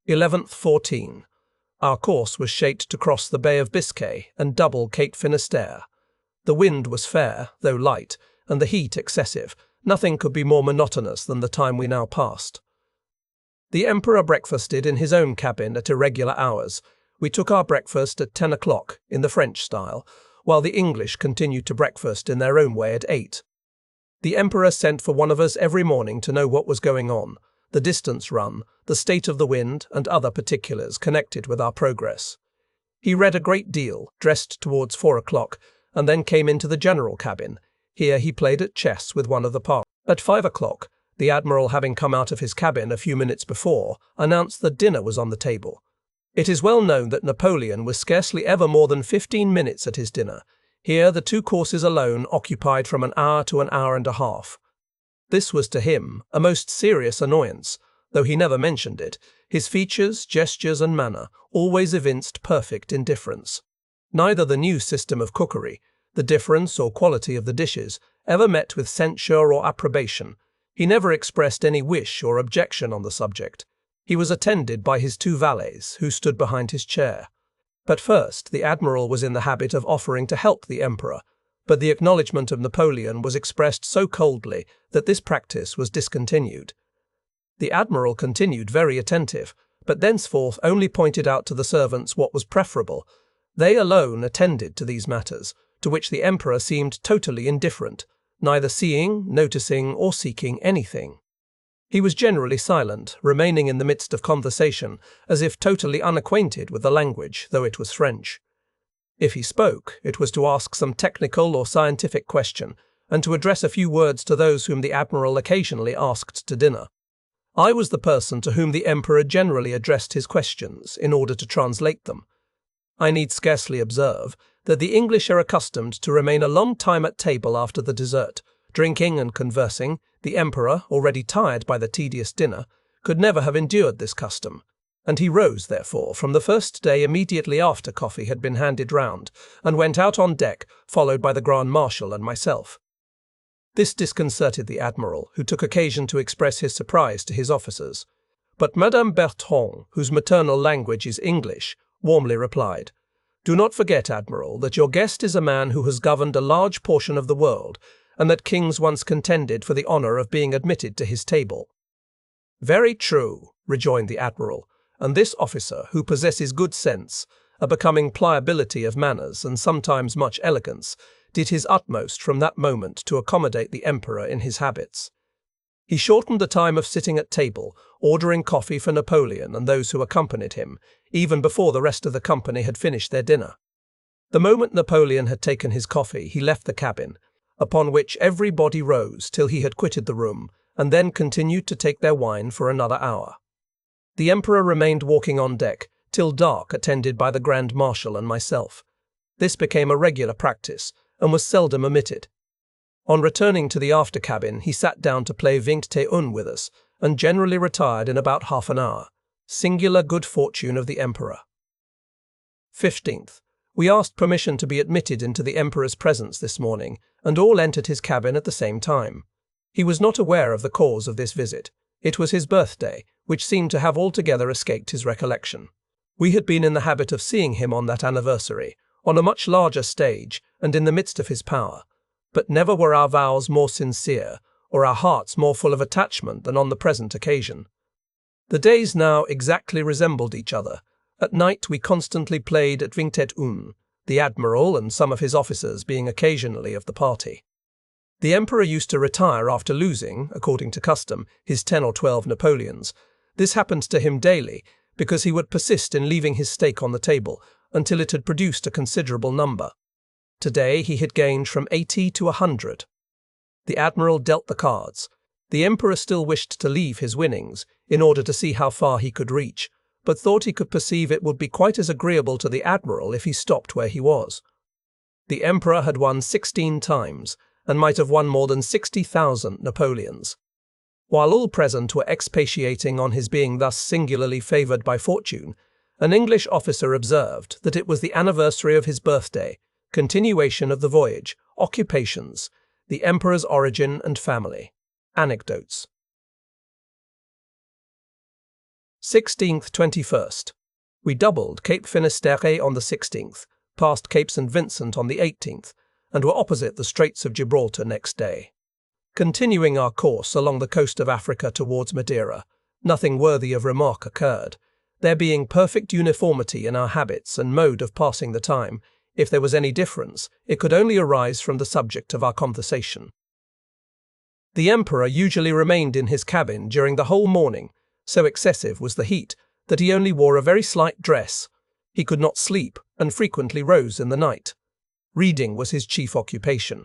11th 14. Our course was shaped to cross the Bay of Biscay and double Cape Finisterre. The wind was fair, though light, and the heat excessive. Nothing could be more monotonous than the time we now passed. The Emperor breakfasted in his own cabin at irregular hours. We took our breakfast at 10 o'clock, in the French style, while the English continued to breakfast in their own way at 8. The Emperor sent for one of us every morning to know what was going on, the distance run, the state of the wind, and other particulars connected with our progress. He read a great deal, dressed towards 4 o'clock, and then came into the general cabin. Here he played at chess with one of the party. At 5 o'clock, the Admiral, having come out of his cabin a few minutes before, announced that dinner was on the table. It is well known that Napoleon was scarcely ever more than 15 minutes at his dinner. Here the 2 courses alone occupied from an hour to an hour and a half. This was to him a most serious annoyance, though he never mentioned it. His features, gestures, and manner always evinced perfect indifference. Neither the new system of cookery, the difference or quality of the dishes, ever met with censure or approbation. He never expressed any wish or objection on the subject. He was attended by his 2 valets, who stood behind his chair. But first, the Admiral was in the habit of offering to help the Emperor, but the acknowledgment of Napoleon was expressed so coldly that this practice was discontinued. The Admiral continued very attentive, but thenceforth only pointed out to the servants what was preferable. They alone attended to these matters, to which the Emperor seemed totally indifferent, neither seeing, noticing, or seeking anything. He was generally silent, remaining in the midst of conversation, as if totally unacquainted with the language, though it was French. If he spoke, it was to ask some technical or scientific question, and to address a few words to those whom the Admiral occasionally asked to dinner. I was the person to whom the Emperor generally addressed his questions, in order to translate them. I need scarcely observe that the English are accustomed to remain a long time at table after the dessert, drinking and conversing. The Emperor, already tired by the tedious dinner, could never have endured this custom, and he rose, therefore, from the first day immediately after coffee had been handed round, and went out on deck, followed by the Grand Marshal and myself. This disconcerted the Admiral, who took occasion to express his surprise to his officers. But Madame Bertrand, whose maternal language is English, warmly replied, "Do not forget, Admiral, that your guest is a man who has governed a large portion of the world, and that kings once contended for the honour of being admitted to his table." "Very true," rejoined the Admiral, "and this officer, who possesses good sense, a becoming pliability of manners, and sometimes much elegance, did his utmost from that moment to accommodate the Emperor in his habits. He shortened the time of sitting at table, ordering coffee for Napoleon and those who accompanied him, even before the rest of the company had finished their dinner. The moment Napoleon had taken his coffee, he left the cabin, upon which everybody rose till he had quitted the room, and then continued to take their wine for another hour. The Emperor remained walking on deck till dark, attended by the Grand Marshal and myself. This became a regular practice, and was seldom omitted. On returning to the after cabin, he sat down to play 21 with us, and generally retired in about half an hour. Singular good fortune of the Emperor. 15th. We asked permission to be admitted into the Emperor's presence this morning, and all entered his cabin at the same time. He was not aware of the cause of this visit. It was his birthday, which seemed to have altogether escaped his recollection. We had been in the habit of seeing him on that anniversary, on a much larger stage, and in the midst of his power. But never were our vows more sincere, or our hearts more full of attachment than on the present occasion. The days now exactly resembled each other. At night we constantly played at 21, the Admiral and some of his officers being occasionally of the party. The Emperor used to retire after losing, according to custom, his 10 or 12 Napoleons. This happened to him daily, because he would persist in leaving his stake on the table until it had produced a considerable number. Today he had gained from 80 to 100. The Admiral dealt the cards. The Emperor still wished to leave his winnings, in order to see how far he could reach, but thought he could perceive it would be quite as agreeable to the Admiral if he stopped where he was. The Emperor had won 16 times, and might have won more than 60,000 Napoleons. While all present were expatiating on his being thus singularly favoured by fortune, an English officer observed that it was the anniversary of his birthday, continuation of the voyage, occupations, the Emperor's origin and family, anecdotes. 16th, 21st. We doubled Cape Finisterre on the 16th, passed Cape St. Vincent on the 18th, and were opposite the Straits of Gibraltar next day. Continuing our course along the coast of Africa towards Madeira, nothing worthy of remark occurred, there being perfect uniformity in our habits and mode of passing the time. If there was any difference, it could only arise from the subject of our conversation. The Emperor usually remained in his cabin during the whole morning. So excessive was the heat that he only wore a very slight dress. He could not sleep and frequently rose in the night. Reading was his chief occupation.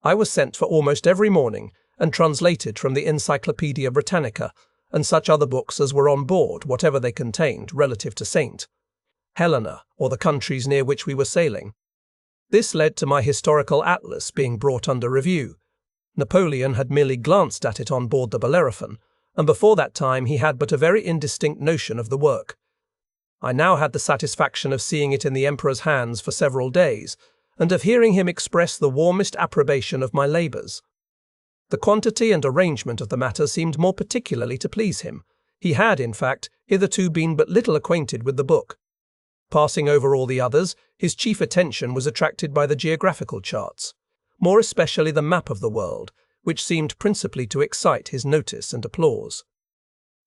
I was sent for almost every morning and translated from the Encyclopaedia Britannica and such other books as were on board, whatever they contained relative to St. Helena or the countries near which we were sailing. This led to my historical atlas being brought under review. Napoleon had merely glanced at it on board the Bellerophon, and before that time he had but a very indistinct notion of the work. I now had the satisfaction of seeing it in the Emperor's hands for several days, and of hearing him express the warmest approbation of my labours. The quantity and arrangement of the matter seemed more particularly to please him. He had, in fact, hitherto been but little acquainted with the book. Passing over all the others, his chief attention was attracted by the geographical charts, more especially the map of the world, which seemed principally to excite his notice and applause.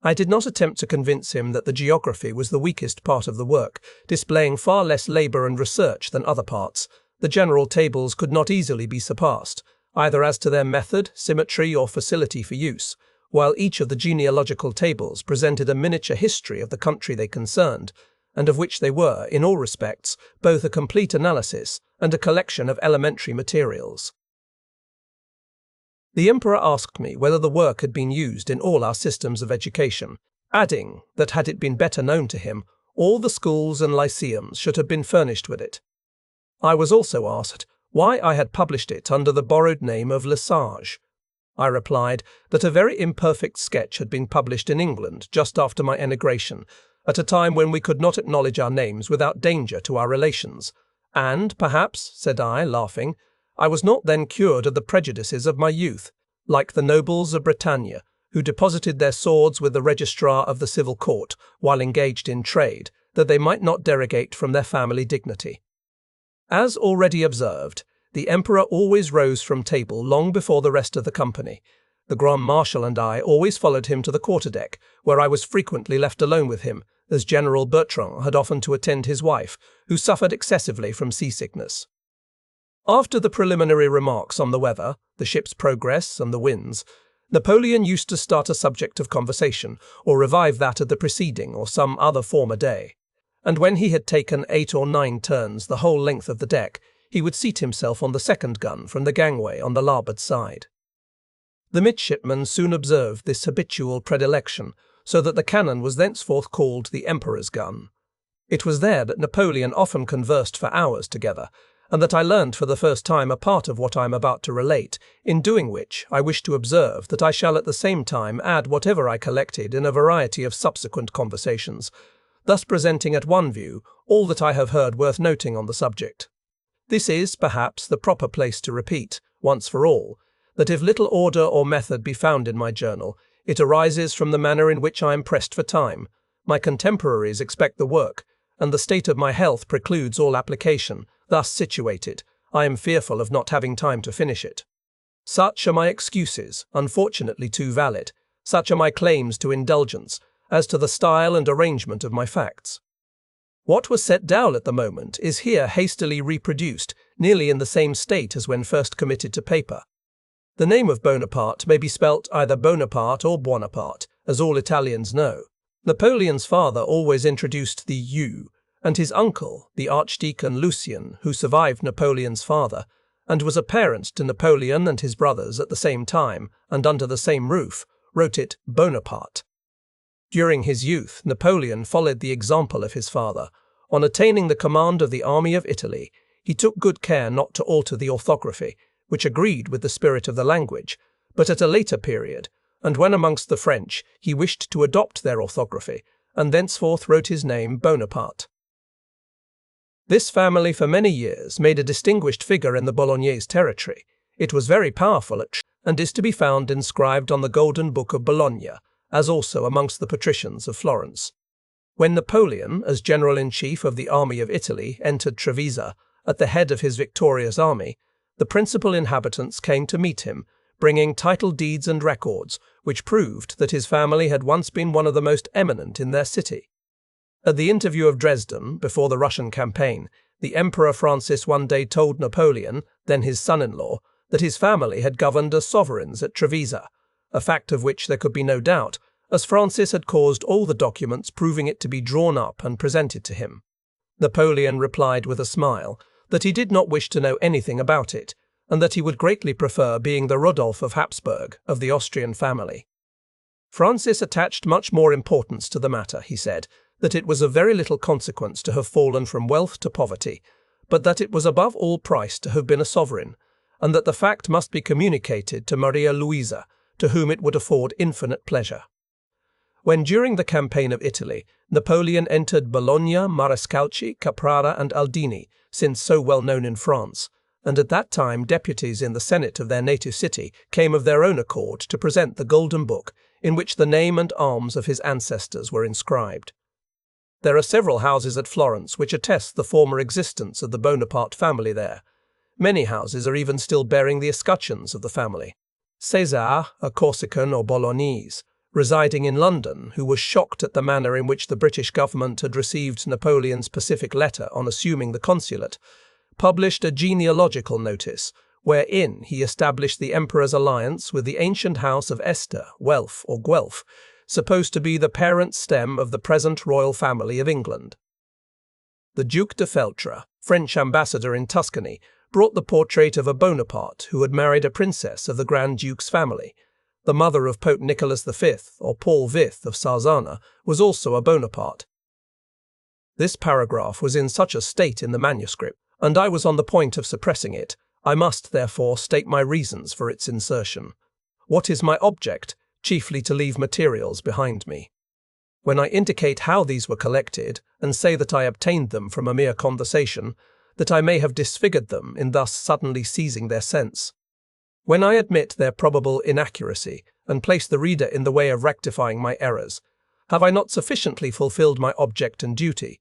I did not attempt to convince him that the geography was the weakest part of the work, displaying far less labour and research than other parts. The general tables could not easily be surpassed, either as to their method, symmetry, or facility for use, while each of the genealogical tables presented a miniature history of the country they concerned, and of which they were, in all respects, both a complete analysis and a collection of elementary materials. The Emperor asked me whether the work had been used in all our systems of education, adding that had it been better known to him, all the schools and lyceums should have been furnished with it. I was also asked why I had published it under the borrowed name of Le Sage. I replied that a very imperfect sketch had been published in England just after my emigration, at a time when we could not acknowledge our names without danger to our relations, and, perhaps, said I, laughing, I was not then cured of the prejudices of my youth, like the nobles of Bretagne, who deposited their swords with the registrar of the civil court while engaged in trade, that they might not derogate from their family dignity. As already observed, the Emperor always rose from table long before the rest of the company. The Grand Marshal and I always followed him to the quarterdeck, where I was frequently left alone with him, as General Bertrand had often to attend his wife, who suffered excessively from seasickness. After the preliminary remarks on the weather, the ship's progress, and the winds, Napoleon used to start a subject of conversation, or revive that of the preceding or some other former day. And when he had taken 8 or 9 turns the whole length of the deck, he would seat himself on the second gun from the gangway on the larboard side. The midshipmen soon observed this habitual predilection, so that the cannon was thenceforth called the Emperor's gun. It was there that Napoleon often conversed for hours together, and that I learned for the first time a part of what I am about to relate, in doing which I wish to observe that I shall at the same time add whatever I collected in a variety of subsequent conversations, thus presenting at one view all that I have heard worth noting on the subject. This is, perhaps, the proper place to repeat, once for all, that if little order or method be found in my journal, it arises from the manner in which I am pressed for time. My contemporaries expect the work, and the state of my health precludes all application. Thus situated, I am fearful of not having time to finish it. Such are my excuses, unfortunately too valid, such are my claims to indulgence, as to the style and arrangement of my facts. What was set down at the moment is here hastily reproduced, nearly in the same state as when first committed to paper. The name of Bonaparte may be spelt either Bonaparte or Buonaparte, as all Italians know. Napoleon's father always introduced the U, and his uncle, the Archdeacon Lucien, who survived Napoleon's father, and was a parent to Napoleon and his brothers at the same time, and under the same roof, wrote it Bonaparte. During his youth, Napoleon followed the example of his father. On attaining the command of the army of Italy, he took good care not to alter the orthography, which agreed with the spirit of the language, but at a later period, and when amongst the French, he wished to adopt their orthography, and thenceforth wrote his name Bonaparte. This family for many years made a distinguished figure in the Bolognese territory. It was very powerful and is to be found inscribed on the Golden Book of Bologna, as also amongst the patricians of Florence. When Napoleon, as general-in-chief of the army of Italy, entered Trevisa, at the head of his victorious army, the principal inhabitants came to meet him, bringing title deeds and records, which proved that his family had once been one of the most eminent in their city. At the interview of Dresden, before the Russian campaign, the Emperor Francis one day told Napoleon, then his son-in-law, that his family had governed as sovereigns at Trevisa, a fact of which there could be no doubt, as Francis had caused all the documents proving it to be drawn up and presented to him. Napoleon replied with a smile that he did not wish to know anything about it, and that he would greatly prefer being the Rodolph of Habsburg, of the Austrian family. Francis attached much more importance to the matter, he said, that it was of very little consequence to have fallen from wealth to poverty, but that it was above all price to have been a sovereign, and that the fact must be communicated to Maria Louisa, to whom it would afford infinite pleasure. When during the campaign of Italy, Napoleon entered Bologna, Marescalci, Caprara and Aldini, since so well known in France, and at that time deputies in the Senate of their native city came of their own accord to present the Golden Book, in which the name and arms of his ancestors were inscribed. There are several houses at Florence which attest the former existence of the Bonaparte family there. Many houses are even still bearing the escutcheons of the family. César, a Corsican or Bolognese, residing in London, who was shocked at the manner in which the British government had received Napoleon's pacific letter on assuming the consulate, published a genealogical notice, wherein he established the emperor's alliance with the ancient house of Este, Welf or Guelph, supposed to be the parent stem of the present royal family of England. The Duc de Feltre, French ambassador in Tuscany, brought the portrait of a Bonaparte who had married a princess of the Grand Duke's family. The mother of Pope Nicholas V, or Paul V of Sarzana, was also a Bonaparte. This paragraph was in such a state in the manuscript, and I was on the point of suppressing it. I must, therefore, state my reasons for its insertion. What is my object? Chiefly to leave materials behind me. When I indicate how these were collected, and say that I obtained them from a mere conversation, that I may have disfigured them in thus suddenly seizing their sense. When I admit their probable inaccuracy, and place the reader in the way of rectifying my errors, have I not sufficiently fulfilled my object and duty?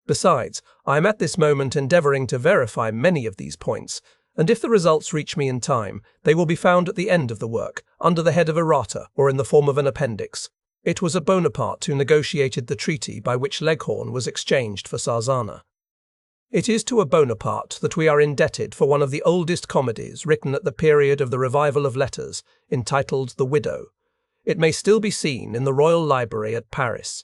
Besides, I am at this moment endeavouring to verify many of these points, and if the results reach me in time, they will be found at the end of the work, under the head of errata, or in the form of an appendix. It was a Bonaparte who negotiated the treaty by which Leghorn was exchanged for Sarzana. It is to a Bonaparte that we are indebted for one of the oldest comedies written at the period of the revival of letters, entitled The Widow. It may still be seen in the Royal Library at Paris.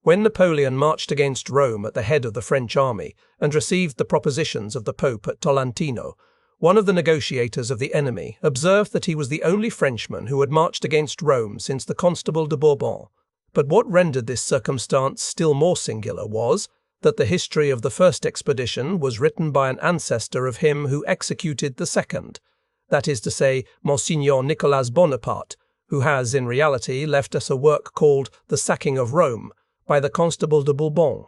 When Napoleon marched against Rome at the head of the French army and received the propositions of the Pope at Tolentino, one of the negotiators of the enemy observed that he was the only Frenchman who had marched against Rome since the Constable de Bourbon. But what rendered this circumstance still more singular was that the history of the first expedition was written by an ancestor of him who executed the second, that is to say, Monseigneur Nicolas Bonaparte, who has in reality left us a work called The Sacking of Rome by the Constable de Bourbon.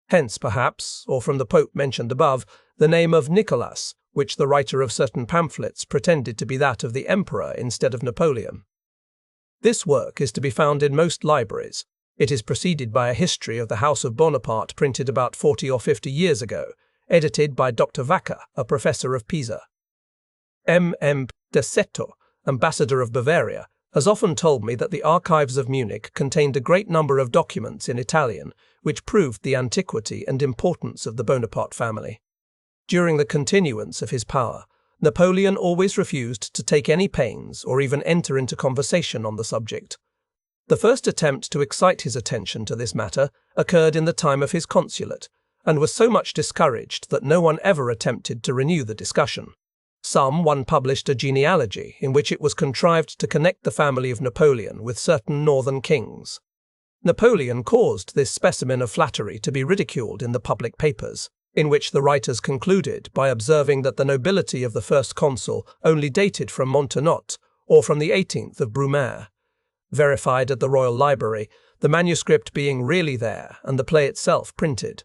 Hence, perhaps, or from the Pope mentioned above, the name of Nicolas, which the writer of certain pamphlets pretended to be that of the Emperor instead of Napoleon. This work is to be found in most libraries. It is preceded by a history of the House of Bonaparte printed about 40 or 50 years ago, edited by Dr. Vacca, a professor of Pisa. M. de Seto, ambassador of Bavaria, has often told me that the archives of Munich contained a great number of documents in Italian, which proved the antiquity and importance of the Bonaparte family. During the continuance of his power, Napoleon always refused to take any pains or even enter into conversation on the subject. The first attempt to excite his attention to this matter occurred in the time of his consulate, and was so much discouraged that no one ever attempted to renew the discussion. One published a genealogy in which it was contrived to connect the family of Napoleon with certain northern kings. Napoleon caused this specimen of flattery to be ridiculed in the public papers, in which the writers concluded by observing that the nobility of the first consul only dated from Montenotte or from the 18th of Brumaire. Verified at the Royal Library, the manuscript being really there and the play itself printed.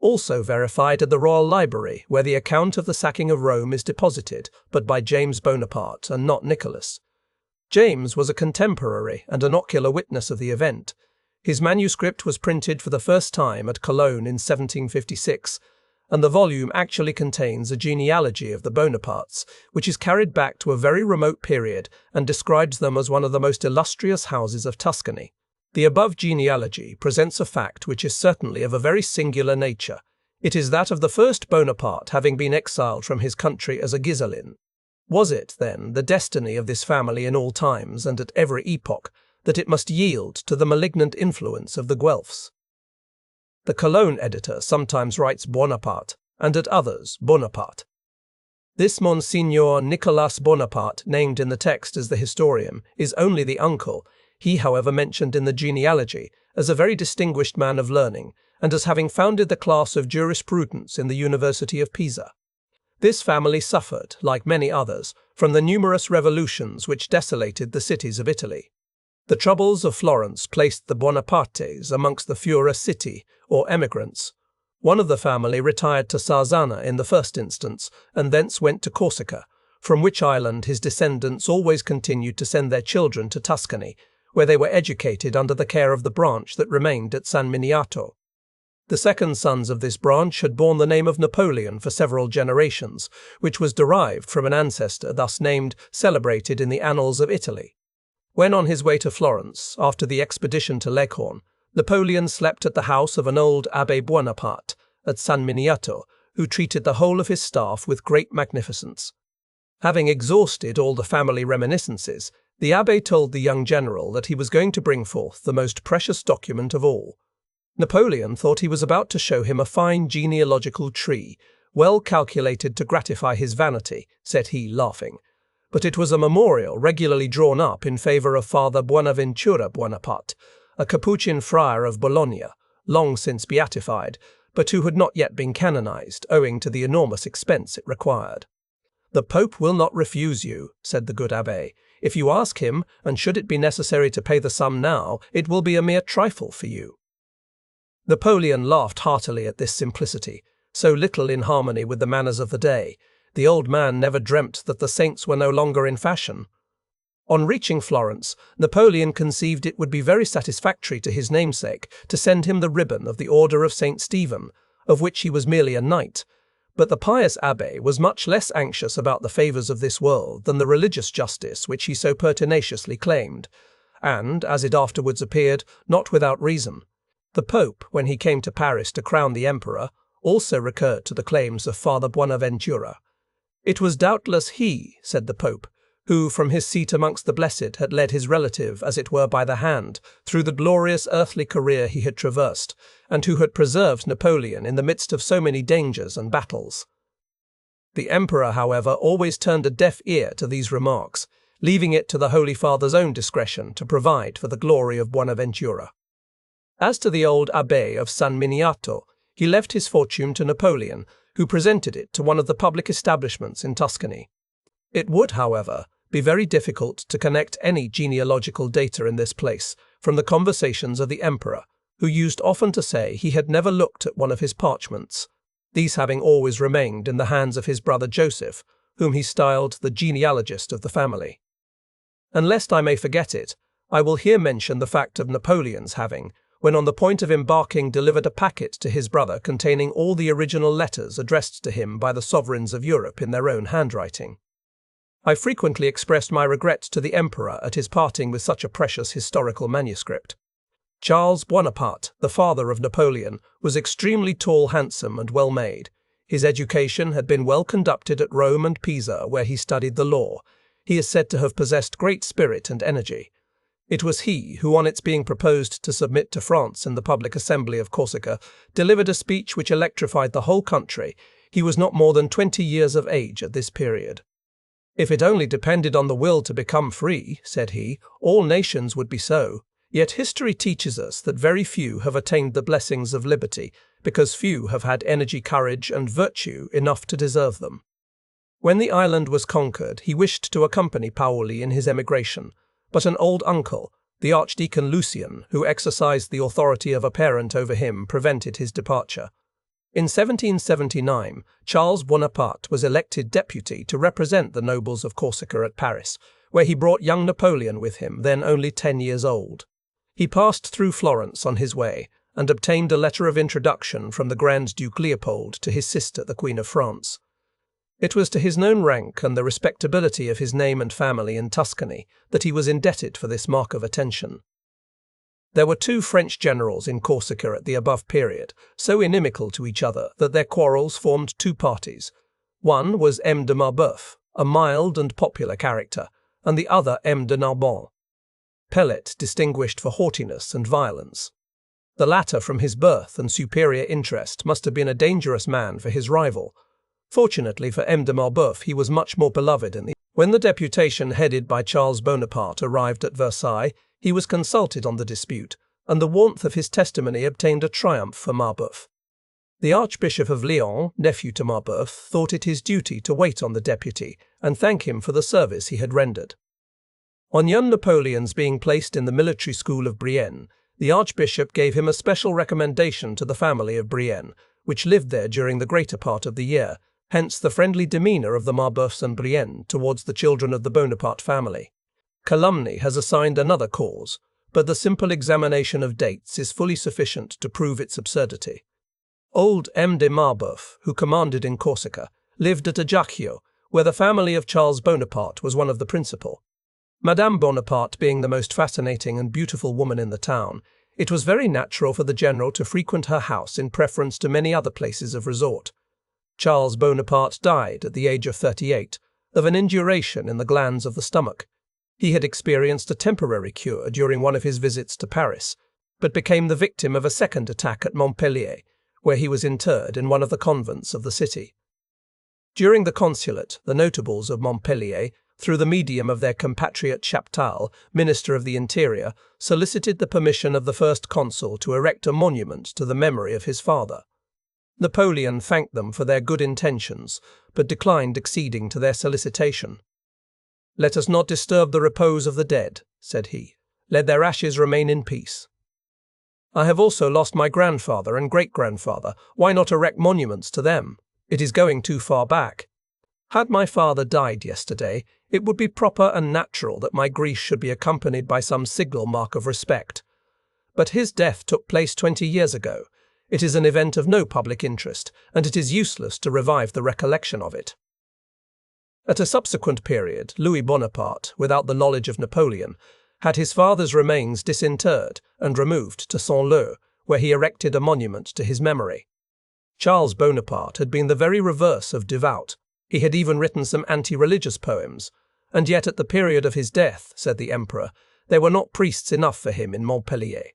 Also verified at the Royal Library, where the account of the sacking of Rome is deposited, but by James Bonaparte and not Nicholas. James was a contemporary and an ocular witness of the event. His manuscript was printed for the first time at Cologne in 1756, and the volume actually contains a genealogy of the Bonapartes, which is carried back to a very remote period and describes them as one of the most illustrious houses of Tuscany. The above genealogy presents a fact which is certainly of a very singular nature. It is that of the first Bonaparte having been exiled from his country as a Ghiselin. Was it, then, the destiny of this family in all times and at every epoch that it must yield to the malignant influence of the Guelphs? The Cologne editor sometimes writes Bonaparte, and at others Bonaparte. This Monsignor Nicolas Bonaparte, named in the text as the historian, is only the uncle, he however mentioned in the genealogy as a very distinguished man of learning, and as having founded the class of jurisprudence in the University of Pisa. This family suffered, like many others, from the numerous revolutions which desolated the cities of Italy. The troubles of Florence placed the Bonapartes amongst the Fura City, or emigrants. One of the family retired to Sarzana in the first instance, and thence went to Corsica, from which island his descendants always continued to send their children to Tuscany, where they were educated under the care of the branch that remained at San Miniato. The second sons of this branch had borne the name of Napoleon for several generations, which was derived from an ancestor thus named, celebrated in the annals of Italy. When on his way to Florence, after the expedition to Leghorn, Napoleon slept at the house of an old Abbé Bonaparte at San Miniato, who treated the whole of his staff with great magnificence. Having exhausted all the family reminiscences, the abbé told the young general that he was going to bring forth the most precious document of all. Napoleon thought he was about to show him a fine genealogical tree, well calculated to gratify his vanity, said he, laughing. But it was a memorial regularly drawn up in favour of Father Bonaventura Bonaparte, a Capuchin friar of Bologna, long since beatified, but who had not yet been canonized, owing to the enormous expense it required. "The Pope will not refuse you," said the good abbé. "If you ask him, and should it be necessary to pay the sum now, it will be a mere trifle for you." Napoleon laughed heartily at this simplicity, so little in harmony with the manners of the day. The old man never dreamt that the saints were no longer in fashion. On reaching Florence, Napoleon conceived it would be very satisfactory to his namesake to send him the ribbon of the Order of St. Stephen, of which he was merely a knight. But the pious abbé was much less anxious about the favours of this world than the religious justice which he so pertinaciously claimed, and, as it afterwards appeared, not without reason. The Pope, when he came to Paris to crown the Emperor, also recurred to the claims of Father Bonaventura. It was doubtless he, said the Pope, who from his seat amongst the blessed had led his relative, as it were by the hand, through the glorious earthly career he had traversed, and who had preserved Napoleon in the midst of so many dangers and battles. The Emperor, however, always turned a deaf ear to these remarks, leaving it to the Holy Father's own discretion to provide for the glory of Bonaventura. As to the old abbé of San Miniato, he left his fortune to Napoleon, who presented it to one of the public establishments in Tuscany. It would, however, be very difficult to connect any genealogical data in this place from the conversations of the Emperor, who used often to say he had never looked at one of his parchments, these having always remained in the hands of his brother Joseph, whom he styled the genealogist of the family. And lest I may forget it, I will here mention the fact of Napoleon's having, when on the point of embarking, delivered a packet to his brother containing all the original letters addressed to him by the sovereigns of Europe in their own handwriting. I frequently expressed my regret to the Emperor at his parting with such a precious historical manuscript. Charles Bonaparte, the father of Napoleon, was extremely tall, handsome, and well made. His education had been well conducted at Rome and Pisa, where he studied the law. He is said to have possessed great spirit and energy. It was he who, on its being proposed to submit to France in the public assembly of Corsica, delivered a speech which electrified the whole country. He was not more than 20 years of age at this period. "If it only depended on the will to become free," said he, "all nations would be so. Yet history teaches us that very few have attained the blessings of liberty, because few have had energy, courage, and virtue enough to deserve them." When the island was conquered, he wished to accompany Paoli in his emigration, but an old uncle, the Archdeacon Lucien, who exercised the authority of a parent over him, prevented his departure. In 1779, Charles Bonaparte was elected deputy to represent the nobles of Corsica at Paris, where he brought young Napoleon with him, then only 10 years old. He passed through Florence on his way and obtained a letter of introduction from the Grand Duke Leopold to his sister, the Queen of France. It was to his known rank and the respectability of his name and family in Tuscany that he was indebted for this mark of attention. There were 2 French generals in Corsica at the above period, so inimical to each other that their quarrels formed 2 parties. One was M. de Marbeuf, a mild and popular character, and the other M. de Narbonne, Pellet distinguished for haughtiness and violence. The latter, from his birth and superior interest, must have been a dangerous man for his rival. Fortunately for M. de Marbeuf, he was much more beloved in the... When the deputation headed by Charles Bonaparte arrived at Versailles, he was consulted on the dispute, and the warmth of his testimony obtained a triumph for Marbeuf. The Archbishop of Lyon, nephew to Marbeuf, thought it his duty to wait on the deputy and thank him for the service he had rendered. On young Napoleon's being placed in the military school of Brienne, the Archbishop gave him a special recommendation to the family of Brienne, which lived there during the greater part of the year, hence the friendly demeanour of the Marbeufs and Brienne towards the children of the Bonaparte family. Calumny has assigned another cause, but the simple examination of dates is fully sufficient to prove its absurdity. Old M. de Marbeuf, who commanded in Corsica, lived at Ajaccio, where the family of Charles Bonaparte was one of the principal. Madame Bonaparte being the most fascinating and beautiful woman in the town, it was very natural for the general to frequent her house in preference to many other places of resort. Charles Bonaparte died at the age of 38 of an induration in the glands of the stomach. He had experienced a temporary cure during one of his visits to Paris, but became the victim of a second attack at Montpellier, where he was interred in one of the convents of the city. During the consulate, the notables of Montpellier, through the medium of their compatriot Chaptal, Minister of the Interior, solicited the permission of the first consul to erect a monument to the memory of his father. Napoleon thanked them for their good intentions, but declined acceding to their solicitation. "Let us not disturb the repose of the dead," said he. "Let their ashes remain in peace. I have also lost my grandfather and great-grandfather. Why not erect monuments to them? It is going too far back. Had my father died yesterday, it would be proper and natural that my grief should be accompanied by some signal mark of respect. But his death took place 20 years ago. It is an event of no public interest, and it is useless to revive the recollection of it." At a subsequent period, Louis Bonaparte, without the knowledge of Napoleon, had his father's remains disinterred and removed to Saint-Lô, where he erected a monument to his memory. Charles Bonaparte had been the very reverse of devout. He had even written some anti-religious poems, and yet at the period of his death, said the emperor, there were not priests enough for him in Montpellier.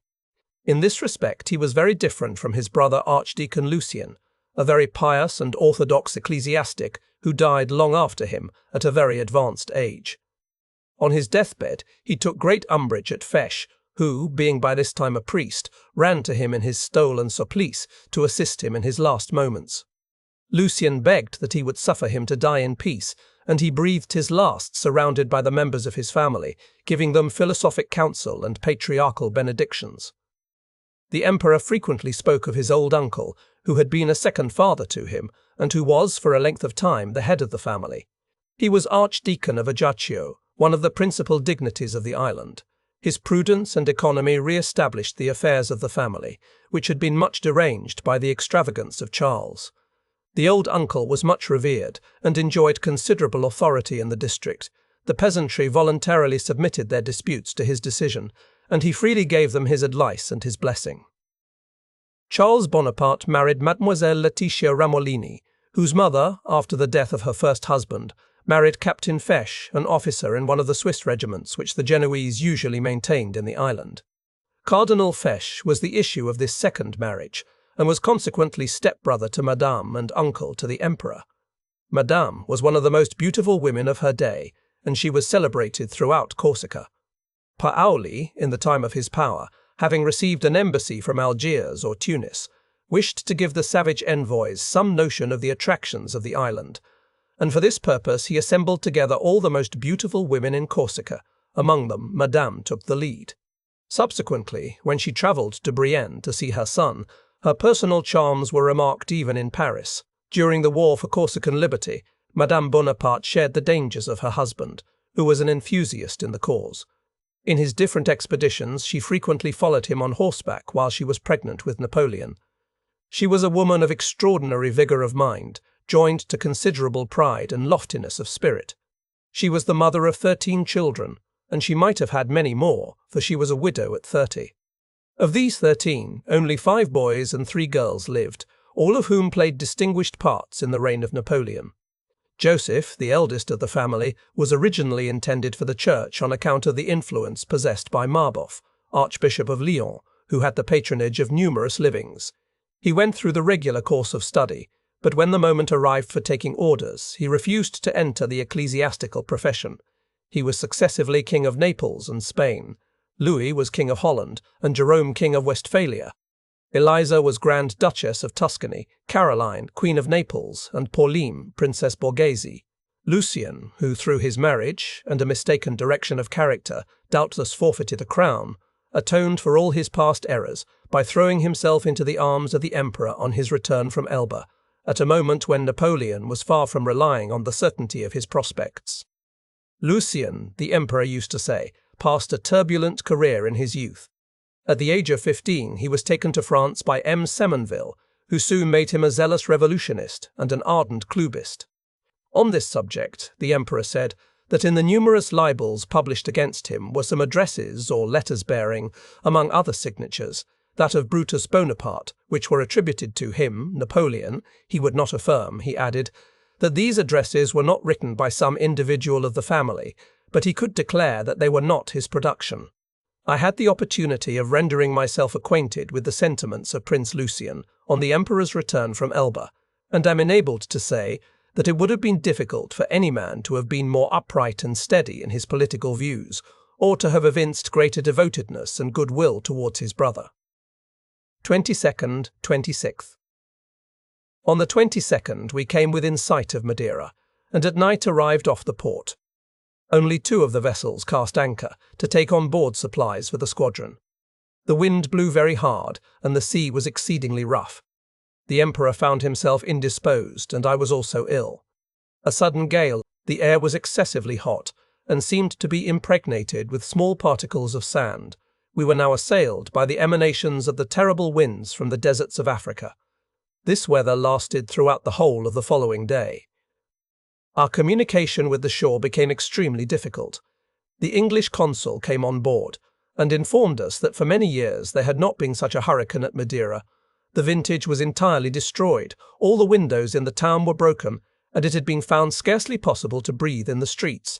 In this respect he was very different from his brother Archdeacon Lucien, a very pious and orthodox ecclesiastic who died long after him at a very advanced age. On his deathbed he took great umbrage at Fesch, who, being by this time a priest, ran to him in his stole and supplice to assist him in his last moments. Lucien begged that he would suffer him to die in peace, and he breathed his last surrounded by the members of his family, giving them philosophic counsel and patriarchal benedictions. The emperor frequently spoke of his old uncle, who had been a second father to him, and who was, for a length of time, the head of the family. He was Archdeacon of Ajaccio, one of the principal dignities of the island. His prudence and economy re-established the affairs of the family, which had been much deranged by the extravagance of Charles. The old uncle was much revered, and enjoyed considerable authority in the district. The peasantry voluntarily submitted their disputes to his decision, and he freely gave them his advice and his blessing. Charles Bonaparte married Mademoiselle Laetitia Ramolini, whose mother, after the death of her first husband, married Captain Fesch, an officer in one of the Swiss regiments which the Genoese usually maintained in the island. Cardinal Fesch was the issue of this second marriage, and was consequently step-brother to Madame and uncle to the Emperor. Madame was one of the most beautiful women of her day, and she was celebrated throughout Corsica. Paoli, in the time of his power, having received an embassy from Algiers or Tunis, wished to give the savage envoys some notion of the attractions of the island, and for this purpose he assembled together all the most beautiful women in Corsica. Among them, Madame took the lead. Subsequently, when she travelled to Brienne to see her son, her personal charms were remarked even in Paris. During the war for Corsican liberty, Madame Bonaparte shared the dangers of her husband, who was an enthusiast in the cause. In his different expeditions, she frequently followed him on horseback while she was pregnant with Napoleon. She was a woman of extraordinary vigour of mind, joined to considerable pride and loftiness of spirit. She was the mother of 13 children, and she might have had many more, for she was a widow at 30. Of these 13, only 5 boys and 3 girls lived, all of whom played distinguished parts in the reign of Napoleon. Joseph, the eldest of the family, was originally intended for the church on account of the influence possessed by Marboff, Archbishop of Lyons, who had the patronage of numerous livings. He went through the regular course of study, but when the moment arrived for taking orders, he refused to enter the ecclesiastical profession. He was successively King of Naples and Spain. Louis was King of Holland, and Jerome King of Westphalia. Eliza was Grand Duchess of Tuscany, Caroline, Queen of Naples, and Pauline, Princess Borghese. Lucien, who through his marriage and a mistaken direction of character doubtless forfeited a crown, atoned for all his past errors by throwing himself into the arms of the Emperor on his return from Elba, at a moment when Napoleon was far from relying on the certainty of his prospects. Lucien, the Emperor used to say, passed a turbulent career in his youth. At the age of 15, he was taken to France by M. Semonville, who soon made him a zealous revolutionist and an ardent clubist. On this subject, the Emperor said that in the numerous libels published against him were some addresses or letters bearing, among other signatures, that of Brutus Bonaparte, which were attributed to him, Napoleon. He would not affirm, he added, that these addresses were not written by some individual of the family, but he could declare that they were not his production. I had the opportunity of rendering myself acquainted with the sentiments of Prince Lucien on the Emperor's return from Elba, and am enabled to say that it would have been difficult for any man to have been more upright and steady in his political views, or to have evinced greater devotedness and goodwill towards his brother. 22nd, 26th. On the 22nd we came within sight of Madeira, and at night arrived off the port. Only 2 of the vessels cast anchor to take on board supplies for the squadron. The wind blew very hard, and the sea was exceedingly rough. The Emperor found himself indisposed, and I was also ill. A sudden gale, the air was excessively hot, and seemed to be impregnated with small particles of sand. We were now assailed by the emanations of the terrible winds from the deserts of Africa. This weather lasted throughout the whole of the following day. Our communication with the shore became extremely difficult. The English consul came on board, and informed us that for many years there had not been such a hurricane at Madeira. The vintage was entirely destroyed, all the windows in the town were broken, and it had been found scarcely possible to breathe in the streets.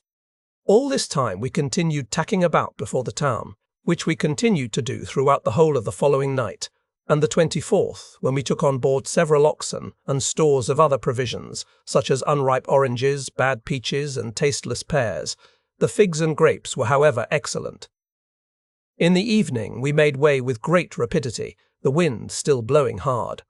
All this time we continued tacking about before the town, which we continued to do throughout the whole of the following night, and the 24th, when we took on board several oxen and stores of other provisions, such as unripe oranges, bad peaches, and tasteless pears. The figs and grapes were, however, excellent. In the evening we made way with great rapidity, the wind still blowing hard.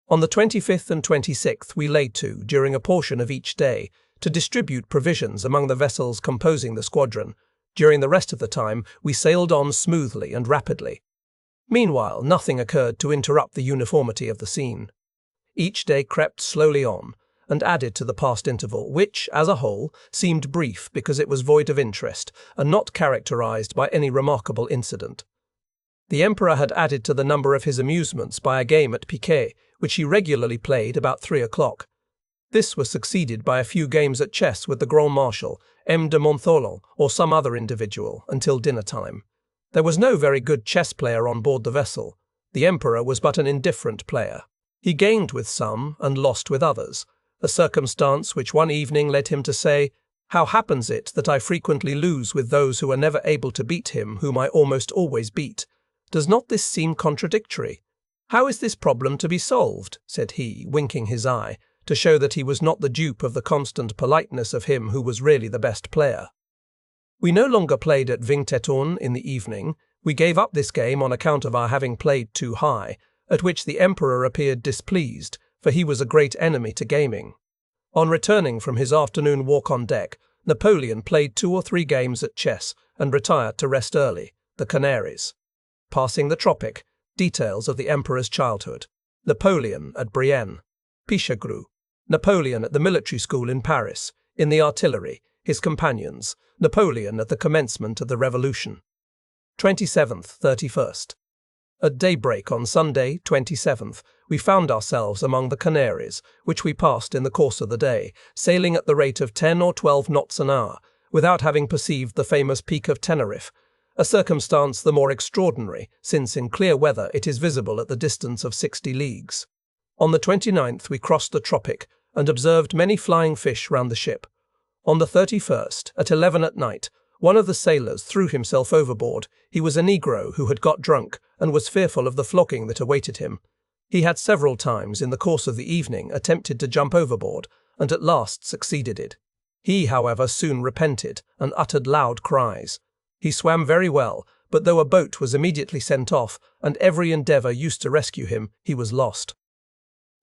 On the 25th and 26th we lay to, during a portion of each day, to distribute provisions among the vessels composing the squadron. During the rest of the time we sailed on smoothly and rapidly. Meanwhile, nothing occurred to interrupt the uniformity of the scene. Each day crept slowly on, and added to the past interval, which, as a whole, seemed brief because it was void of interest, and not characterized by any remarkable incident. The Emperor had added to the number of his amusements by a game at piquet, which he regularly played about 3 o'clock. This was succeeded by a few games at chess with the Grand Marshal, M. de Montholon, or some other individual, until dinner-time. There was no very good chess player on board the vessel. The Emperor was but an indifferent player. He gained with some and lost with others, a circumstance which one evening led him to say, "How happens it that I frequently lose with those who are never able to beat him whom I almost always beat? Does not this seem contradictory? How is this problem to be solved?" said he, winking his eye, to show that he was not the dupe of the constant politeness of him who was really the best player. We no longer played at Vingt-et-un in the evening. We gave up this game on account of our having played too high, at which the Emperor appeared displeased, for he was a great enemy to gaming. On returning from his afternoon walk on deck, Napoleon played 2 or 3 games at chess and retired to rest early, the Canaries. Passing the tropic, details of the Emperor's childhood. Napoleon at Brienne. Pichegru. Napoleon at the military school in Paris, in the artillery, his companions, Napoleon at the commencement of the Revolution. 27th, 31st. At daybreak on Sunday, 27th, we found ourselves among the Canaries, which we passed in the course of the day, sailing at the rate of 10 or 12 knots an hour, without having perceived the famous Peak of Teneriffe, a circumstance the more extraordinary, since in clear weather it is visible at the distance of 60 leagues. On the 29th we crossed the tropic, and observed many flying fish round the ship. On the 31st, at 11 at night, one of the sailors threw himself overboard. He was a Negro who had got drunk, and was fearful of the flogging that awaited him. He had several times in the course of the evening attempted to jump overboard, and at last succeeded it. He, however, soon repented, and uttered loud cries. He swam very well, but though a boat was immediately sent off, and every endeavour used to rescue him, he was lost.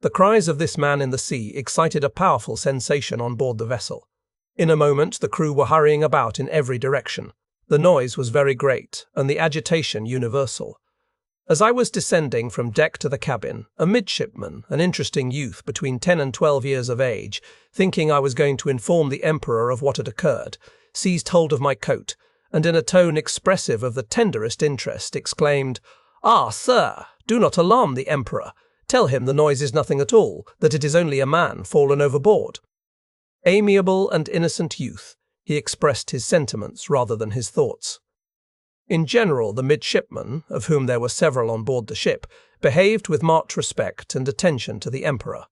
The cries of this man in the sea excited a powerful sensation on board the vessel. In a moment the crew were hurrying about in every direction. The noise was very great, and the agitation universal. As I was descending from deck to the cabin, a midshipman, an interesting youth between 10 and 12 years of age, thinking I was going to inform the Emperor of what had occurred, seized hold of my coat, and in a tone expressive of the tenderest interest exclaimed, "Ah, sir, do not alarm the Emperor. Tell him the noise is nothing at all, that it is only a man fallen overboard." Amiable and innocent youth, he expressed his sentiments rather than his thoughts. In general, the midshipmen, of whom there were several on board the ship, behaved with marked respect and attention to the Emperor.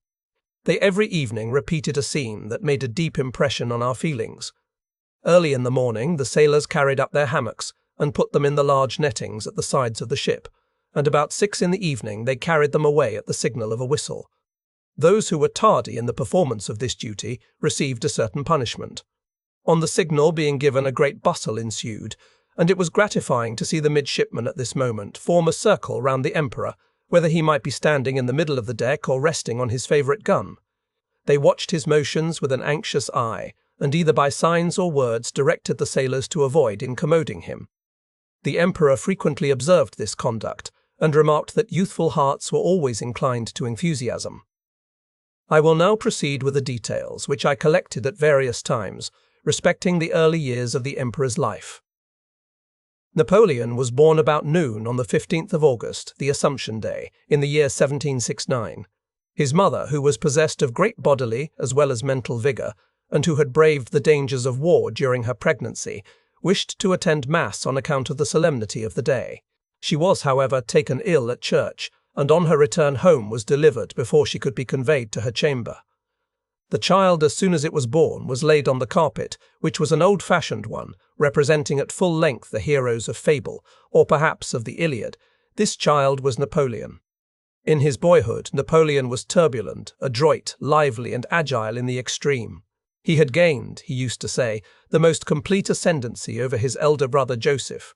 They every evening repeated a scene that made a deep impression on our feelings. Early in the morning, the sailors carried up their hammocks and put them in the large nettings at the sides of the ship, and about 6 in the evening they carried them away at the signal of a whistle. Those who were tardy in the performance of this duty received a certain punishment. On the signal being given, a great bustle ensued, and it was gratifying to see the midshipmen at this moment form a circle round the Emperor, whether he might be standing in the middle of the deck or resting on his favourite gun. They watched his motions with an anxious eye, and either by signs or words directed the sailors to avoid incommoding him. The Emperor frequently observed this conduct, and remarked that youthful hearts were always inclined to enthusiasm. I will now proceed with the details which I collected at various times respecting the early years of the Emperor's life. Napoleon was born about noon on the 15th of August, the Assumption Day, in the year 1769. His mother, who was possessed of great bodily as well as mental vigour, and who had braved the dangers of war during her pregnancy, wished to attend Mass on account of the solemnity of the day. She was, however, taken ill at church, and on her return home was delivered before she could be conveyed to her chamber. The child, as soon as it was born, was laid on the carpet, which was an old-fashioned one, representing at full length the heroes of fable, or perhaps of the Iliad. This child was Napoleon. In his boyhood, Napoleon was turbulent, adroit, lively, and agile in the extreme. He had gained, he used to say, the most complete ascendancy over his elder brother Joseph.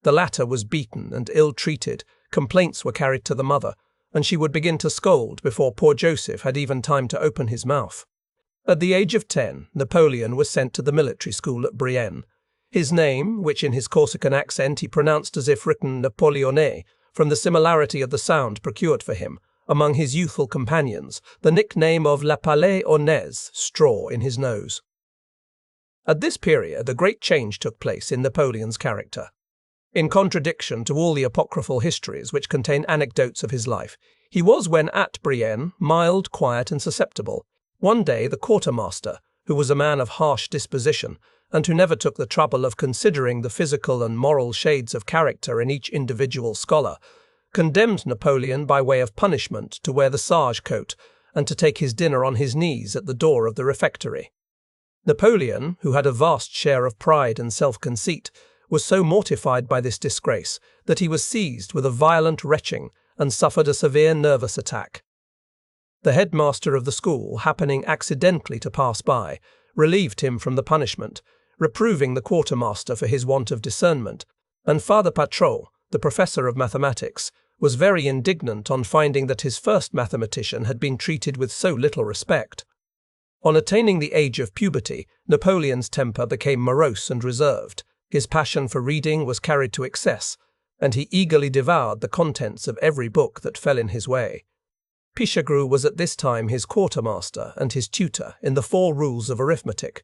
The latter was beaten and ill-treated, complaints were carried to the mother, and she would begin to scold before poor Joseph had even time to open his mouth. At the age of 10, Napoleon was sent to the military school at Brienne. His name, which in his Corsican accent he pronounced as if written Napoleone, from the similarity of the sound procured for him, among his youthful companions, the nickname of La Palais Ornez, straw in his nose. At this period, a great change took place in Napoleon's character. In contradiction to all the apocryphal histories which contain anecdotes of his life, he was, when at Brienne, mild, quiet, and susceptible. One day the quartermaster, who was a man of harsh disposition, and who never took the trouble of considering the physical and moral shades of character in each individual scholar, condemned Napoleon by way of punishment to wear the sage coat and to take his dinner on his knees at the door of the refectory. Napoleon, who had a vast share of pride and self-conceit, was so mortified by this disgrace that he was seized with a violent retching and suffered a severe nervous attack. The headmaster of the school, happening accidentally to pass by, relieved him from the punishment, reproving the quartermaster for his want of discernment, and Father Patron, the professor of mathematics, was very indignant on finding that his first mathematician had been treated with so little respect. On attaining the age of puberty, Napoleon's temper became morose and reserved. His passion for reading was carried to excess, and he eagerly devoured the contents of every book that fell in his way. Pichegru was at this time his quartermaster and his tutor in the 4 rules of arithmetic.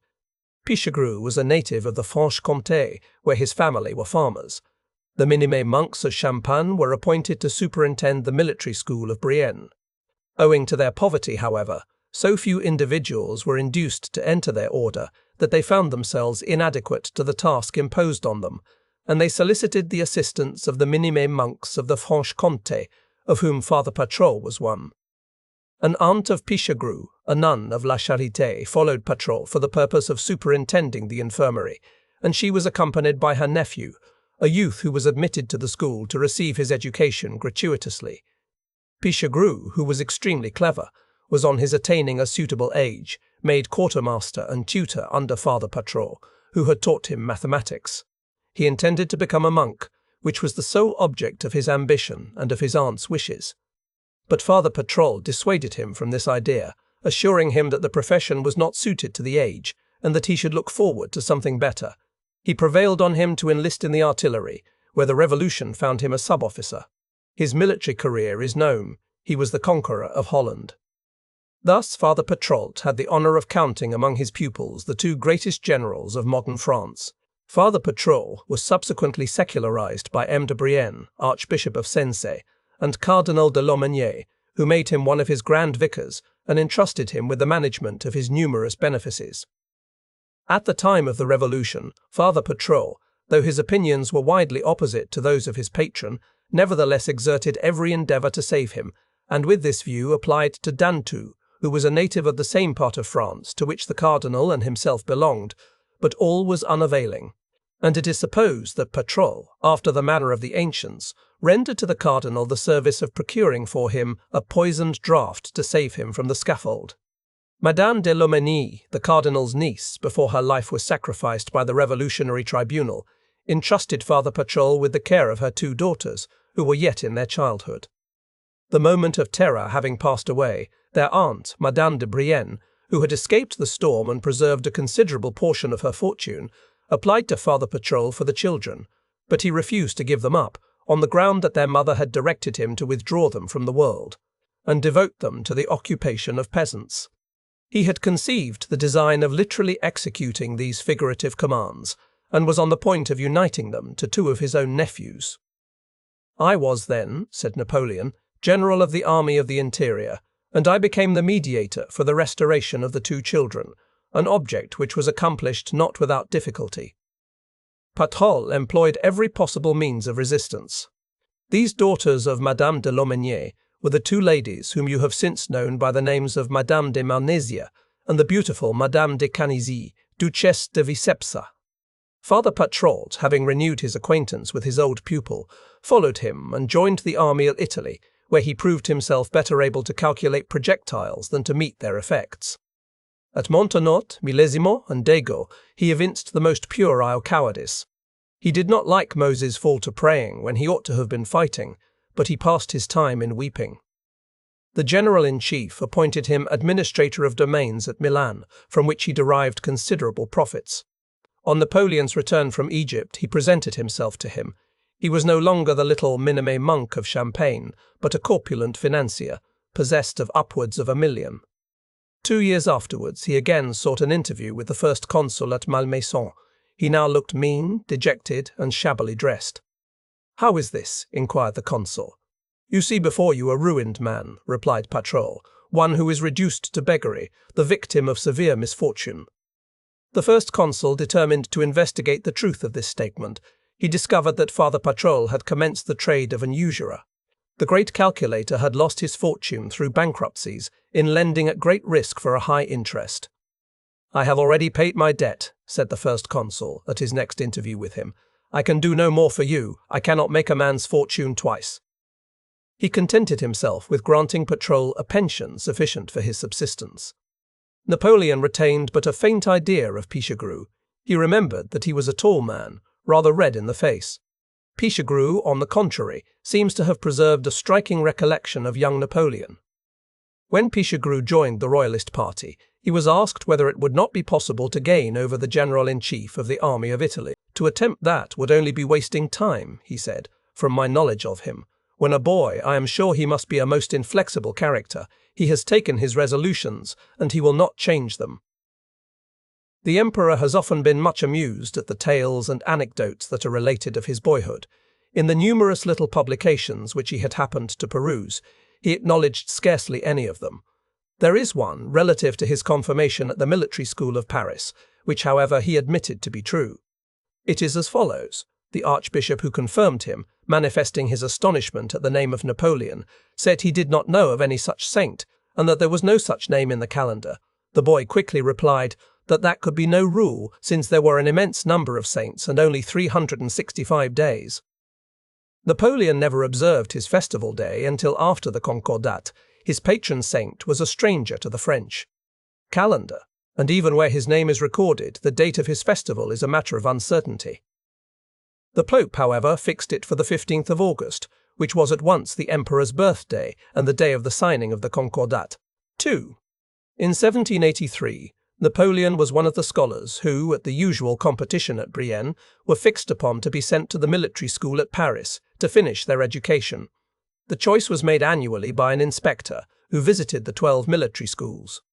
Pichegru was a native of the Franche-Comté, where his family were farmers. The Minimes monks of Champagne were appointed to superintend the military school of Brienne. Owing to their poverty, however, so few individuals were induced to enter their order that they found themselves inadequate to the task imposed on them, and they solicited the assistance of the Minimes monks of the Franche-Comté, of whom Father Patrol was one. An aunt of Pichegru, a nun of La Charité, followed Patrol for the purpose of superintending the infirmary, and she was accompanied by her nephew, a youth who was admitted to the school to receive his education gratuitously. Pichegru, who was extremely clever, was on his attaining a suitable age, made quartermaster and tutor under Father Patrol, who had taught him mathematics. He intended to become a monk, which was the sole object of his ambition and of his aunt's wishes. But Father Patrol dissuaded him from this idea, assuring him that the profession was not suited to the age, and that he should look forward to something better. He prevailed on him to enlist in the artillery, where the revolution found him a sub-officer. His military career is known. He was the conqueror of Holland. Thus Father Patrol had the honour of counting among his pupils the two greatest generals of modern France. Father Patrol was subsequently secularized by M. de Brienne, Archbishop of Sensé, and Cardinal de Lomenier, who made him one of his grand vicars and entrusted him with the management of his numerous benefices. At the time of the Revolution, Father Patrol, though his opinions were widely opposite to those of his patron, nevertheless exerted every endeavour to save him, and with this view applied to Dantou, who was a native of the same part of France to which the cardinal and himself belonged, but all was unavailing, and it is supposed that Patrol, after the manner of the ancients, rendered to the cardinal the service of procuring for him a poisoned draught to save him from the scaffold. Madame de Lomenie, the cardinal's niece, before her life was sacrificed by the revolutionary tribunal, entrusted Father Patrol with the care of her two daughters, who were yet in their childhood. The moment of terror having passed away, their aunt, Madame de Brienne, who had escaped the storm and preserved a considerable portion of her fortune, applied to Father Patrol for the children, but he refused to give them up, on the ground that their mother had directed him to withdraw them from the world, and devote them to the occupation of peasants. He had conceived the design of literally executing these figurative commands, and was on the point of uniting them to two of his own nephews. "I was then," said Napoleon, "General of the Army of the Interior, and I became the mediator for the restoration of the two children, an object which was accomplished not without difficulty." Patrol employed every possible means of resistance. These daughters of Madame de Lomenier were the two ladies whom you have since known by the names of Madame de Malnesia and the beautiful Madame de Canizy, Duchesse de Vicepsa. Father Patrol, having renewed his acquaintance with his old pupil, followed him and joined the army of Italy, where he proved himself better able to calculate projectiles than to meet their effects. At Montenotte, Millesimo, and Dago, he evinced the most puerile cowardice. He did not like Moses' fall to praying when he ought to have been fighting, but he passed his time in weeping. The general-in-chief appointed him administrator of domains at Milan, from which he derived considerable profits. On Napoleon's return from Egypt, he presented himself to him. He was no longer the little Minimes monk of Champagne, but a corpulent financier, possessed of upwards of 1,000,000. 2 years afterwards, he again sought an interview with the first consul at Malmaison. He now looked mean, dejected, and shabbily dressed. "How is this?" inquired the consul. "You see before you a ruined man," replied Patrol, "one who is reduced to beggary, the victim of severe misfortune." The first consul determined to investigate the truth of this statement. He discovered that Father Patrol had commenced the trade of an usurer. The great calculator had lost his fortune through bankruptcies in lending at great risk for a high interest. "I have already paid my debt," said the first consul at his next interview with him. "I can do no more for you. I cannot make a man's fortune twice." He contented himself with granting Patrol a pension sufficient for his subsistence. Napoleon retained but a faint idea of Pichegru. He remembered that he was a tall man, rather red in the face. Pichegru, on the contrary, seems to have preserved a striking recollection of young Napoleon. When Pichegru joined the Royalist party, he was asked whether it would not be possible to gain over the general-in-chief of the army of Italy. "To attempt that would only be wasting time," he said, "from my knowledge of him. When a boy, I am sure he must be a most inflexible character. He has taken his resolutions, and he will not change them." The emperor has often been much amused at the tales and anecdotes that are related of his boyhood. In the numerous little publications which he had happened to peruse, he acknowledged scarcely any of them. There is one relative to his confirmation at the military school of Paris, which, however, he admitted to be true. It is as follows. The archbishop who confirmed him, manifesting his astonishment at the name of Napoleon, said he did not know of any such saint, and that there was no such name in the calendar. The boy quickly replied that could be no rule, since there were an immense number of saints and only 365 days. Napoleon never observed his festival day until after the Concordat. His patron saint was a stranger to the French calendar, and even where his name is recorded, the date of his festival is a matter of uncertainty. The Pope, however, fixed it for the 15th of August, which was at once the emperor's birthday and the day of the signing of the Concordat. 2. In 1783, Napoleon was one of the scholars who, at the usual competition at Brienne, were fixed upon to be sent to the military school at Paris to finish their education. The choice was made annually by an inspector who visited the 12 military schools.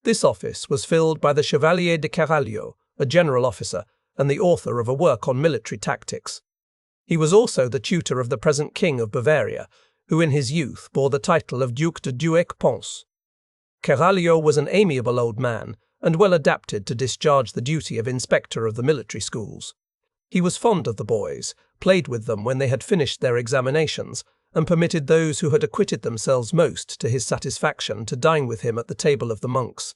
This office was filled by the Chevalier de Carvalho, a general officer and the author of a work on military tactics. He was also the tutor of the present King of Bavaria, who in his youth bore the title of Duc de Douai-Pons. Carvalho was an amiable old man, and well adapted to discharge the duty of inspector of the military schools. He was fond of the boys, played with them when they had finished their examinations, and permitted those who had acquitted themselves most to his satisfaction to dine with him at the table of the monks.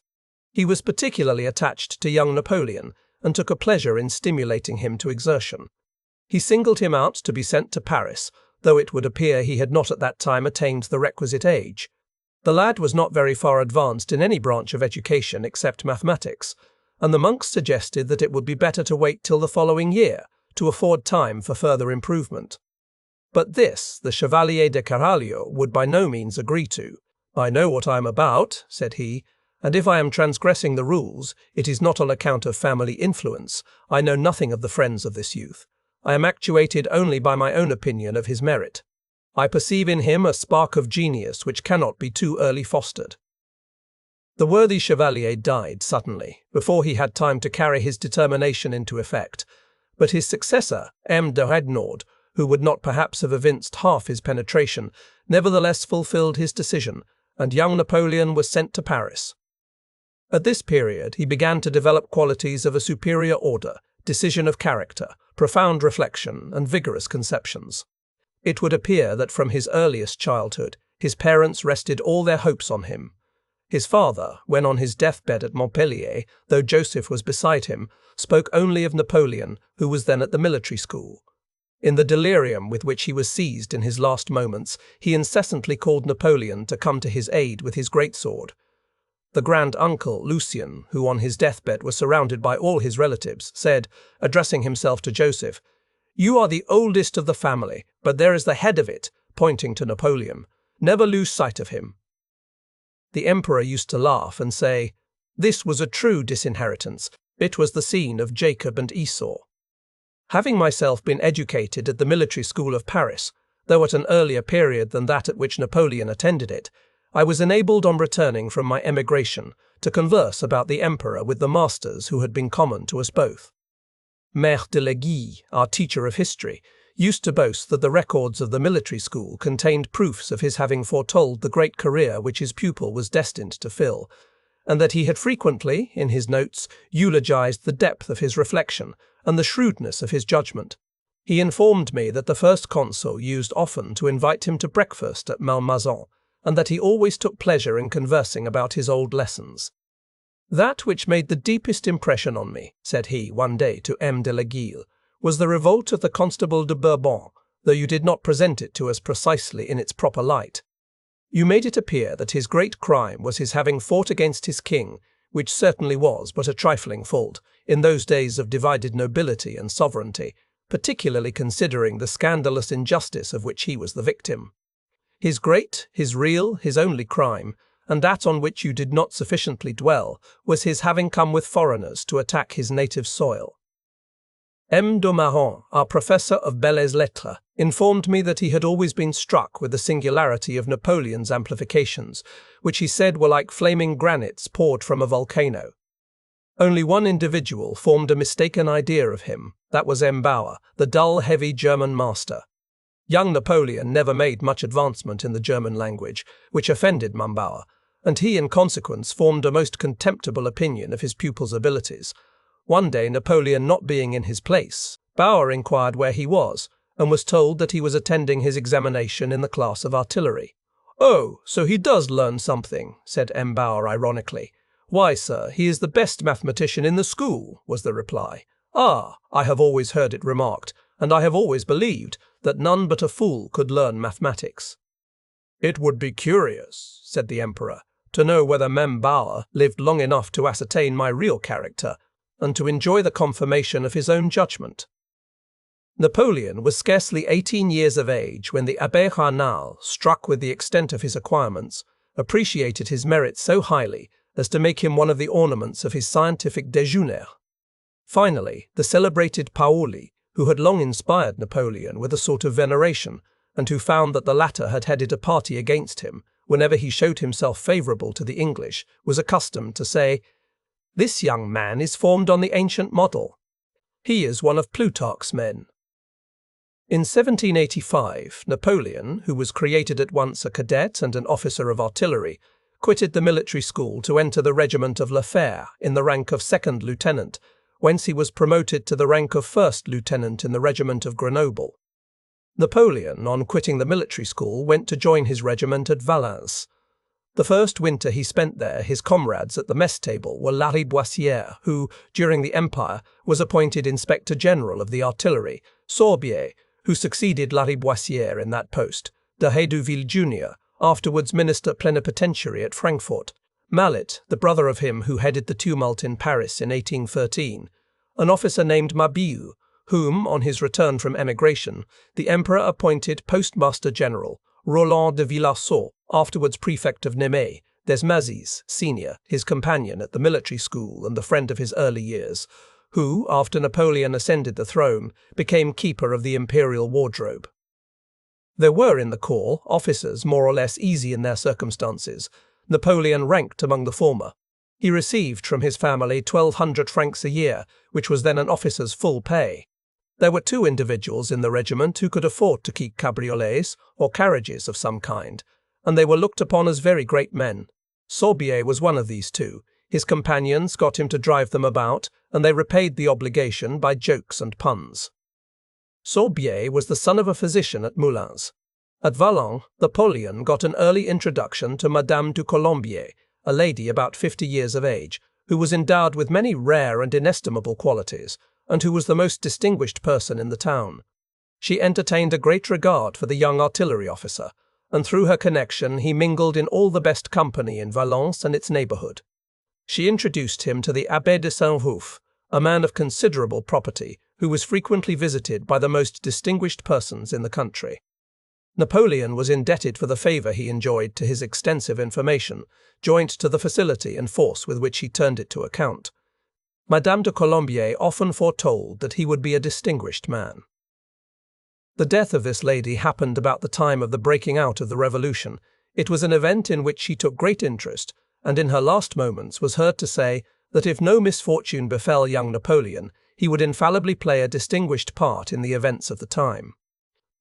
He was particularly attached to young Napoleon, and took a pleasure in stimulating him to exertion. He singled him out to be sent to Paris, though it would appear he had not at that time attained the requisite age. The lad was not very far advanced in any branch of education except mathematics, and the monks suggested that it would be better to wait till the following year, to afford time for further improvement. But this the Chevalier de Carvalho would by no means agree to. "I know what I am about," said he, "and if I am transgressing the rules, it is not on account of family influence. I know nothing of the friends of this youth. I am actuated only by my own opinion of his merit. I perceive in him a spark of genius which cannot be too early fostered." The worthy Chevalier died suddenly, before he had time to carry his determination into effect, but his successor, M. de Rednaud, who would not perhaps have evinced half his penetration, nevertheless fulfilled his decision, and young Napoleon was sent to Paris. At this period he began to develop qualities of a superior order, decision of character, profound reflection, and vigorous conceptions. It would appear that from his earliest childhood his parents rested all their hopes on him. His father, when on his deathbed at Montpellier, though Joseph was beside him, spoke only of Napoleon, who was then at the military school. In the delirium with which he was seized in his last moments, he incessantly called Napoleon to come to his aid with his great sword. The grand-uncle, Lucien, who on his deathbed was surrounded by all his relatives, said, addressing himself to Joseph, "You are the oldest of the family, but there is the head of it," pointing to Napoleon. "Never lose sight of him." The emperor used to laugh and say, "This was a true disinheritance. It was the scene of Jacob and Esau." Having myself been educated at the military school of Paris, though at an earlier period than that at which Napoleon attended it, I was enabled on returning from my emigration to converse about the emperor with the masters who had been common to us both. Maître de l'Aiguille, our teacher of history, used to boast that the records of the military school contained proofs of his having foretold the great career which his pupil was destined to fill, and that he had frequently, in his notes, eulogized the depth of his reflection and the shrewdness of his judgment. He informed me that the first consul used often to invite him to breakfast at Malmaison, and that he always took pleasure in conversing about his old lessons. "That which made the deepest impression on me," said he one day to M. de l'Aiguille, "was the revolt of the Constable de Bourbon, though you did not present it to us precisely in its proper light. You made it appear that his great crime was his having fought against his king, which certainly was but a trifling fault, in those days of divided nobility and sovereignty, particularly considering the scandalous injustice of which he was the victim. His great, his real, his only crime, and that on which you did not sufficiently dwell, was his having come with foreigners to attack his native soil." M. d'Aumaron, our professor of belles lettres, informed me that he had always been struck with the singularity of Napoleon's amplifications, which he said were like flaming granites poured from a volcano. Only one individual formed a mistaken idea of him. That was M. Bauer, the dull, heavy German master. Young Napoleon never made much advancement in the German language, which offended Bauer, and he in consequence formed a most contemptible opinion of his pupil's abilities. One day, Napoleon not being in his place, Bauer inquired where he was, and was told that he was attending his examination in the class of artillery. "Oh, so he does learn something," said M. Bauer ironically. "Why, sir, he is the best mathematician in the school," was the reply. "Ah, I have always heard it remarked, and I have always believed, that none but a fool could learn mathematics." "It would be curious," said the emperor, "to know whether Mem Bauer lived long enough to ascertain my real character, and to enjoy the confirmation of his own judgment." Napoleon was scarcely 18 years of age when the Abbé Raynal, struck with the extent of his acquirements, appreciated his merits so highly as to make him one of the ornaments of his scientific déjeuner. Finally, the celebrated Paoli, who had long inspired Napoleon with a sort of veneration, and who found that the latter had headed a party against him whenever he showed himself favourable to the English, was accustomed to say, "This young man is formed on the ancient model. He is one of Plutarch's men." In 1785, Napoleon, who was created at once a cadet and an officer of artillery, quitted the military school to enter the regiment of La Fère in the rank of second lieutenant, whence he was promoted to the rank of first lieutenant in the regiment of Grenoble. Napoleon, on quitting the military school, went to join his regiment at Valence. The first winter he spent there, his comrades at the mess table were Lariboisière, who, during the Empire, was appointed Inspector General of the Artillery, Sorbier, who succeeded Lariboisière in that post, de Hédouville Jr., afterwards Minister Plenipotentiary at Frankfurt, Mallet, the brother of him who headed the tumult in Paris in 1813, an officer named Mabille, whom, on his return from emigration, the Emperor appointed Postmaster General, Roland de Villarceau, afterwards Prefect of Nîmes, Desmazis, senior, his companion at the military school and the friend of his early years, who, after Napoleon ascended the throne, became keeper of the imperial wardrobe. There were in the corps officers more or less easy in their circumstances. Napoleon ranked among the former. He received from his family 1,200 francs a year, which was then an officer's full pay. There were 2 individuals in the regiment who could afford to keep cabriolets, or carriages of some kind, and they were looked upon as very great men. Sorbier was one of these 2. His companions got him to drive them about, and they repaid the obligation by jokes and puns. Sorbier was the son of a physician at Moulins. At Valence, Napoleon got an early introduction to Madame du Colombier, a lady about 50 years of age, who was endowed with many rare and inestimable qualities, and who was the most distinguished person in the town. She entertained a great regard for the young artillery officer, and through her connection he mingled in all the best company in Valence and its neighbourhood. She introduced him to the Abbé de Saint-Ruf, a man of considerable property, who was frequently visited by the most distinguished persons in the country. Napoleon was indebted for the favour he enjoyed to his extensive information, joined to the facility and force with which he turned it to account. Madame de Colombier often foretold that he would be a distinguished man. The death of this lady happened about the time of the breaking out of the Revolution. It was an event in which she took great interest, and in her last moments was heard to say that if no misfortune befell young Napoleon, he would infallibly play a distinguished part in the events of the time.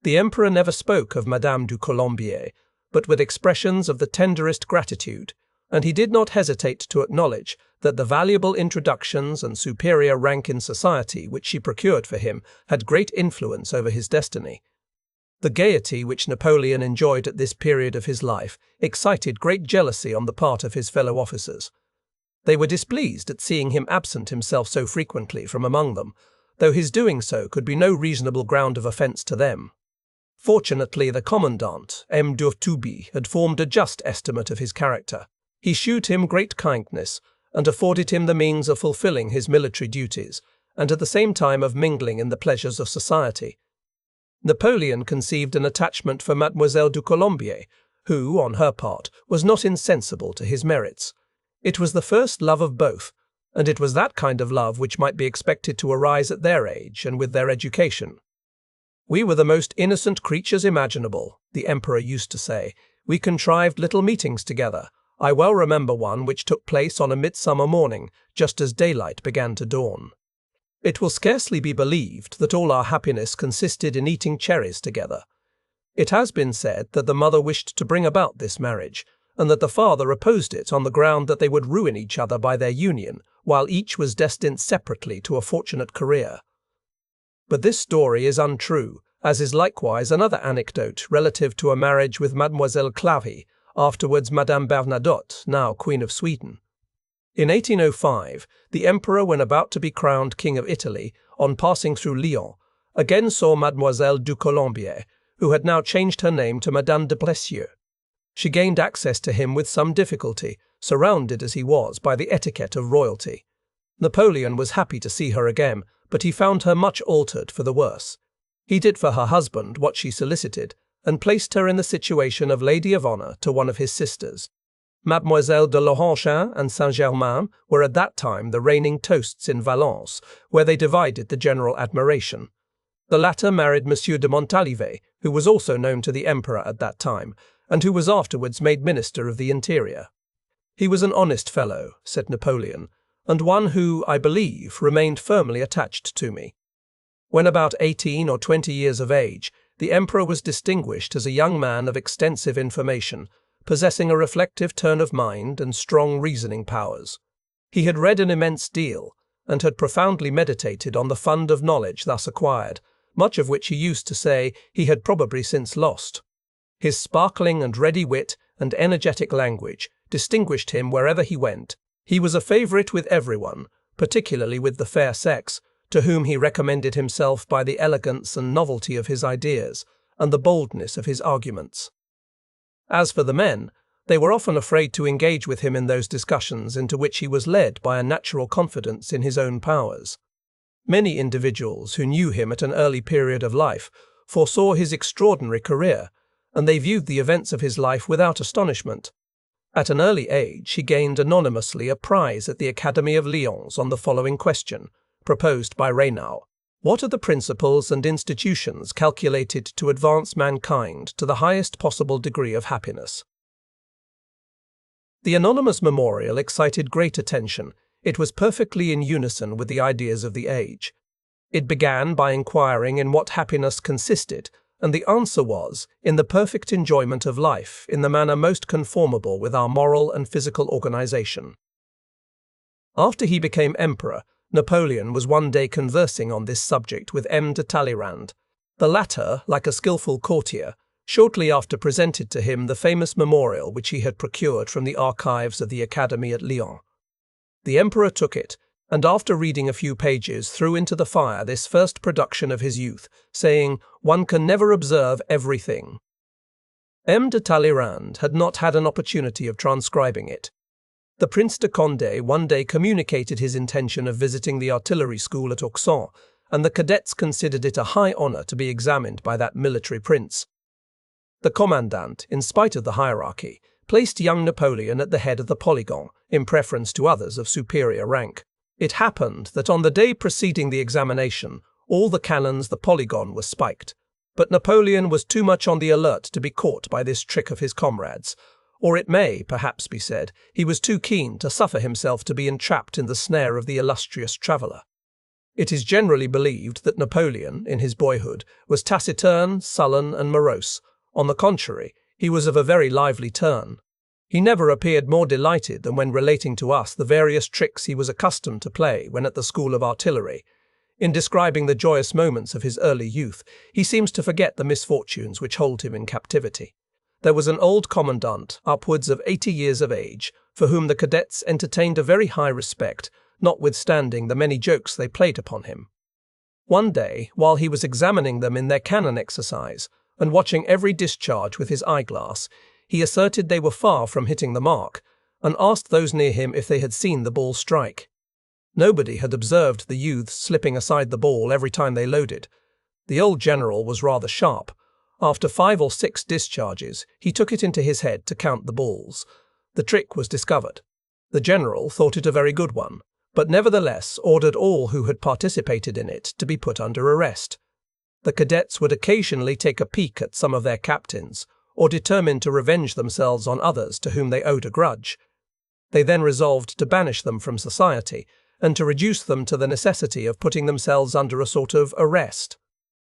The Emperor never spoke of Madame du Colombier, but with expressions of the tenderest gratitude, and he did not hesitate to acknowledge that the valuable introductions and superior rank in society which she procured for him had great influence over his destiny. The gaiety which Napoleon enjoyed at this period of his life excited great jealousy on the part of his fellow officers. They were displeased at seeing him absent himself so frequently from among them, though his doing so could be no reasonable ground of offence to them. Fortunately, the commandant, M. d'Urtuby, had formed a just estimate of his character. He shewed him great kindness, and afforded him the means of fulfilling his military duties, and at the same time of mingling in the pleasures of society. Napoleon conceived an attachment for Mademoiselle du Colombier, who, on her part, was not insensible to his merits. It was the first love of both, and it was that kind of love which might be expected to arise at their age and with their education. "We were the most innocent creatures imaginable," the Emperor used to say. "We contrived little meetings together. I well remember one which took place on a midsummer morning, just as daylight began to dawn. It will scarcely be believed that all our happiness consisted in eating cherries together. It has been said that the mother wished to bring about this marriage, and that the father opposed it on the ground that they would ruin each other by their union, while each was destined separately to a fortunate career. But this story is untrue, as is likewise another anecdote relative to a marriage with Mademoiselle Clary, afterwards Madame Bernadotte, now Queen of Sweden. In 1805, the emperor, when about to be crowned King of Italy, on passing through Lyon, again saw Mademoiselle du Colombier, who had now changed her name to Madame de Blessieux. She gained access to him with some difficulty, surrounded as he was by the etiquette of royalty. Napoleon was happy to see her again, but he found her much altered for the worse. He did for her husband what she solicited, and placed her in the situation of lady of honour to one of his sisters. Mademoiselle de Laurenchin and Saint-Germain were at that time the reigning toasts in Valence, where they divided the general admiration. The latter married Monsieur de Montalivet, who was also known to the emperor at that time, and who was afterwards made Minister of the Interior. He was an honest fellow, said Napoleon, and one who, I believe, remained firmly attached to me. When about 18 or 20 years of age, the emperor was distinguished as a young man of extensive information, possessing a reflective turn of mind and strong reasoning powers. He had read an immense deal, and had profoundly meditated on the fund of knowledge thus acquired, much of which he used to say he had probably since lost. His sparkling and ready wit and energetic language distinguished him wherever he went. He was a favourite with everyone, particularly with the fair sex, to whom he recommended himself by the elegance and novelty of his ideas, and the boldness of his arguments. As for the men, they were often afraid to engage with him in those discussions into which he was led by a natural confidence in his own powers. Many individuals who knew him at an early period of life foresaw his extraordinary career, and they viewed the events of his life without astonishment. At an early age, he gained anonymously a prize at the Academy of Lyons on the following question, proposed by Reynaud: what are the principles and institutions calculated to advance mankind to the highest possible degree of happiness? The anonymous memorial excited great attention. It was perfectly in unison with the ideas of the age. It began by inquiring in what happiness consisted, and the answer was, in the perfect enjoyment of life, in the manner most conformable with our moral and physical organization. After he became emperor, Napoleon was one day conversing on this subject with M. de Talleyrand. The latter, like a skilful courtier, shortly after presented to him the famous memorial which he had procured from the archives of the Academy at Lyons. The emperor took it, and after reading a few pages threw into the fire this first production of his youth, saying, "One can never observe everything." M. de Talleyrand had not had an opportunity of transcribing it. The Prince de Condé one day communicated his intention of visiting the artillery school at Auxonne, and the cadets considered it a high honour to be examined by that military prince. The commandant, in spite of the hierarchy, placed young Napoleon at the head of the polygon, in preference to others of superior rank. It happened that on the day preceding the examination, all the cannons the polygon were spiked, but Napoleon was too much on the alert to be caught by this trick of his comrades, or it may, perhaps be said, he was too keen to suffer himself to be entrapped in the snare of the illustrious traveller. It is generally believed that Napoleon, in his boyhood, was taciturn, sullen, and morose. On the contrary, he was of a very lively turn. He never appeared more delighted than when relating to us the various tricks he was accustomed to play when at the School of Artillery. In describing the joyous moments of his early youth, he seems to forget the misfortunes which hold him in captivity. There was an old commandant, upwards of 80 years of age, for whom the cadets entertained a very high respect, notwithstanding the many jokes they played upon him. One day, while he was examining them in their cannon exercise, and watching every discharge with his eyeglass, he asserted they were far from hitting the mark, and asked those near him if they had seen the ball strike. Nobody had observed the youths slipping aside the ball every time they loaded. The old general was rather sharp. After 5 or 6 discharges, he took it into his head to count the balls. The trick was discovered. The general thought it a very good one, but nevertheless ordered all who had participated in it to be put under arrest. The cadets would occasionally take a peek at some of their captains, or determined to revenge themselves on others to whom they owed a grudge. They then resolved to banish them from society and to reduce them to the necessity of putting themselves under a sort of arrest.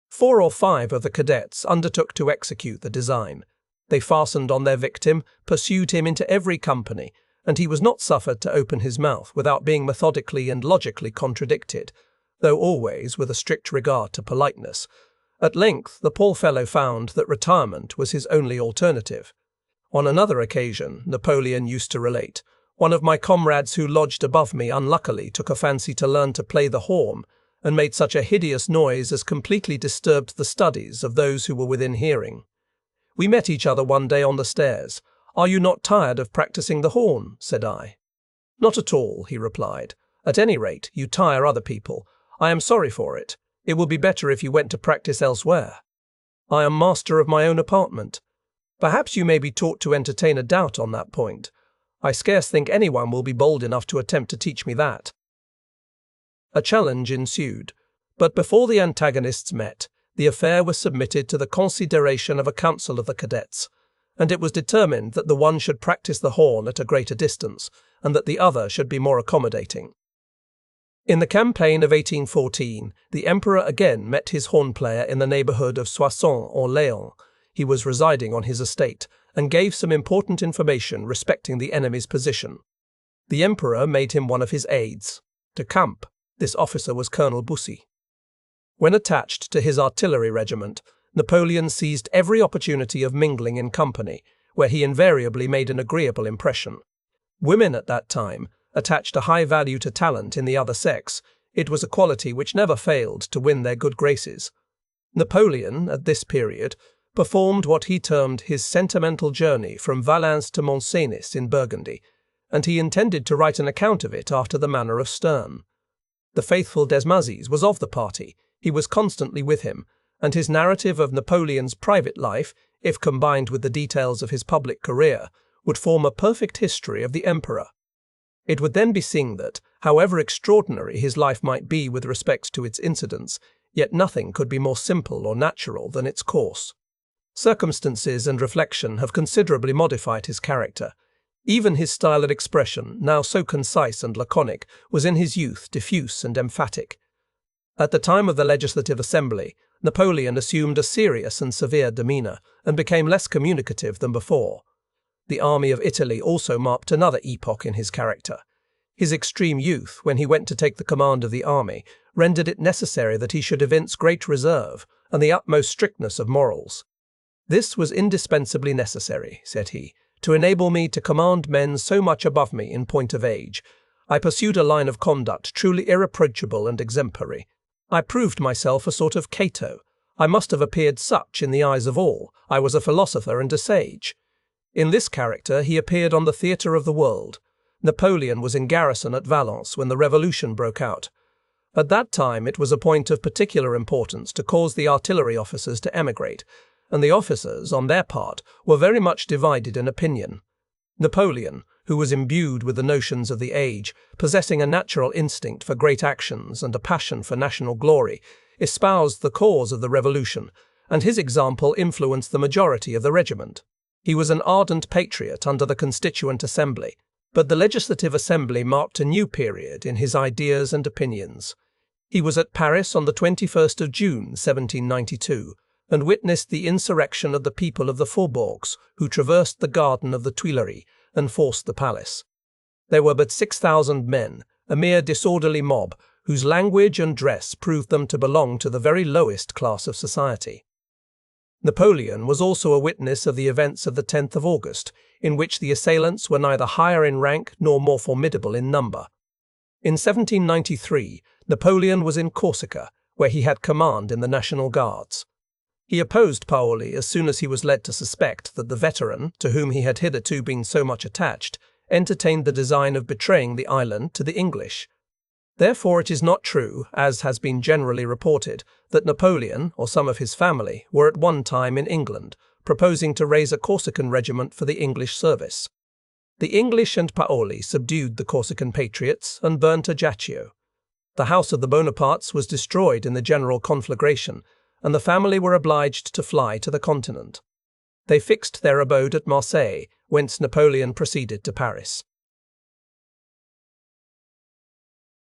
4 or 5 of the cadets undertook to execute the design. They fastened on their victim, pursued him into every company, and he was not suffered to open his mouth without being methodically and logically contradicted, though always with a strict regard to politeness. At length, the poor fellow found that retirement was his only alternative. On another occasion, Napoleon used to relate, one of my comrades who lodged above me unluckily took a fancy to learn to play the horn, and made such a hideous noise as completely disturbed the studies of those who were within hearing. We met each other one day on the stairs. "Are you not tired of practicing the horn?" said I. "Not at all," he replied. "At any rate, you tire other people. I am sorry for it. It would be better if you went to practice elsewhere. I am master of my own apartment. Perhaps you may be taught to entertain a doubt on that point. I scarce think anyone will be bold enough to attempt to teach me that." A challenge ensued, but before the antagonists met, the affair was submitted to the consideration of a council of the cadets, and it was determined that the one should practice the horn at a greater distance, and that the other should be more accommodating. In the campaign of 1814, the emperor again met his horn player in the neighbourhood of Soissons or Léon. He was residing on his estate, and gave some important information respecting the enemy's position. The emperor made him one of his aides de camp. This officer was Colonel Bussy. When attached to his artillery regiment, Napoleon seized every opportunity of mingling in company, where he invariably made an agreeable impression. Women at that time attached a high value to talent in the other sex. It was a quality which never failed to win their good graces. Napoleon, at this period, performed what he termed his sentimental journey from Valence to Mont-Cenis in Burgundy, and he intended to write an account of it after the manner of Sterne. The faithful Desmazis was of the party. He was constantly with him, and his narrative of Napoleon's private life, if combined with the details of his public career, would form a perfect history of the emperor. It would then be seen that, however extraordinary his life might be with respect to its incidents, yet nothing could be more simple or natural than its course. Circumstances and reflection have considerably modified his character. Even his style and expression, now so concise and laconic, was in his youth diffuse and emphatic. At the time of the Legislative Assembly, Napoleon assumed a serious and severe demeanour, and became less communicative than before. The army of Italy also marked another epoch in his character. His extreme youth, when he went to take the command of the army, rendered it necessary that he should evince great reserve and the utmost strictness of morals. "This was indispensably necessary," said he, "to enable me to command men so much above me in point of age. I pursued a line of conduct truly irreproachable and exemplary. I proved myself a sort of Cato. I must have appeared such in the eyes of all. I was a philosopher and a sage." In this character he appeared on the theatre of the world. Napoleon was in garrison at Valence when the revolution broke out. At that time it was a point of particular importance to cause the artillery officers to emigrate, and the officers, on their part, were very much divided in opinion. Napoleon, who was imbued with the notions of the age, possessing a natural instinct for great actions and a passion for national glory, espoused the cause of the revolution, and his example influenced the majority of the regiment. He was an ardent patriot under the Constituent Assembly, but the Legislative Assembly marked a new period in his ideas and opinions. He was at Paris on the 21st of June, 1792, and witnessed the insurrection of the people of the faubourgs, who traversed the garden of the Tuileries and forced the palace. There were but 6,000 men, a mere disorderly mob, whose language and dress proved them to belong to the very lowest class of society. Napoleon was also a witness of the events of the 10th of August, in which the assailants were neither higher in rank nor more formidable in number. In 1793, Napoleon was in Corsica, where he had command in the National Guards. He opposed Paoli as soon as he was led to suspect that the veteran, to whom he had hitherto been so much attached, entertained the design of betraying the island to the English. Therefore it is not true, as has been generally reported, that Napoleon, or some of his family, were at one time in England, proposing to raise a Corsican regiment for the English service. The English and Paoli subdued the Corsican patriots and burnt Ajaccio. The house of the Bonapartes was destroyed in the general conflagration, and the family were obliged to fly to the continent. They fixed their abode at Marseille, whence Napoleon proceeded to Paris.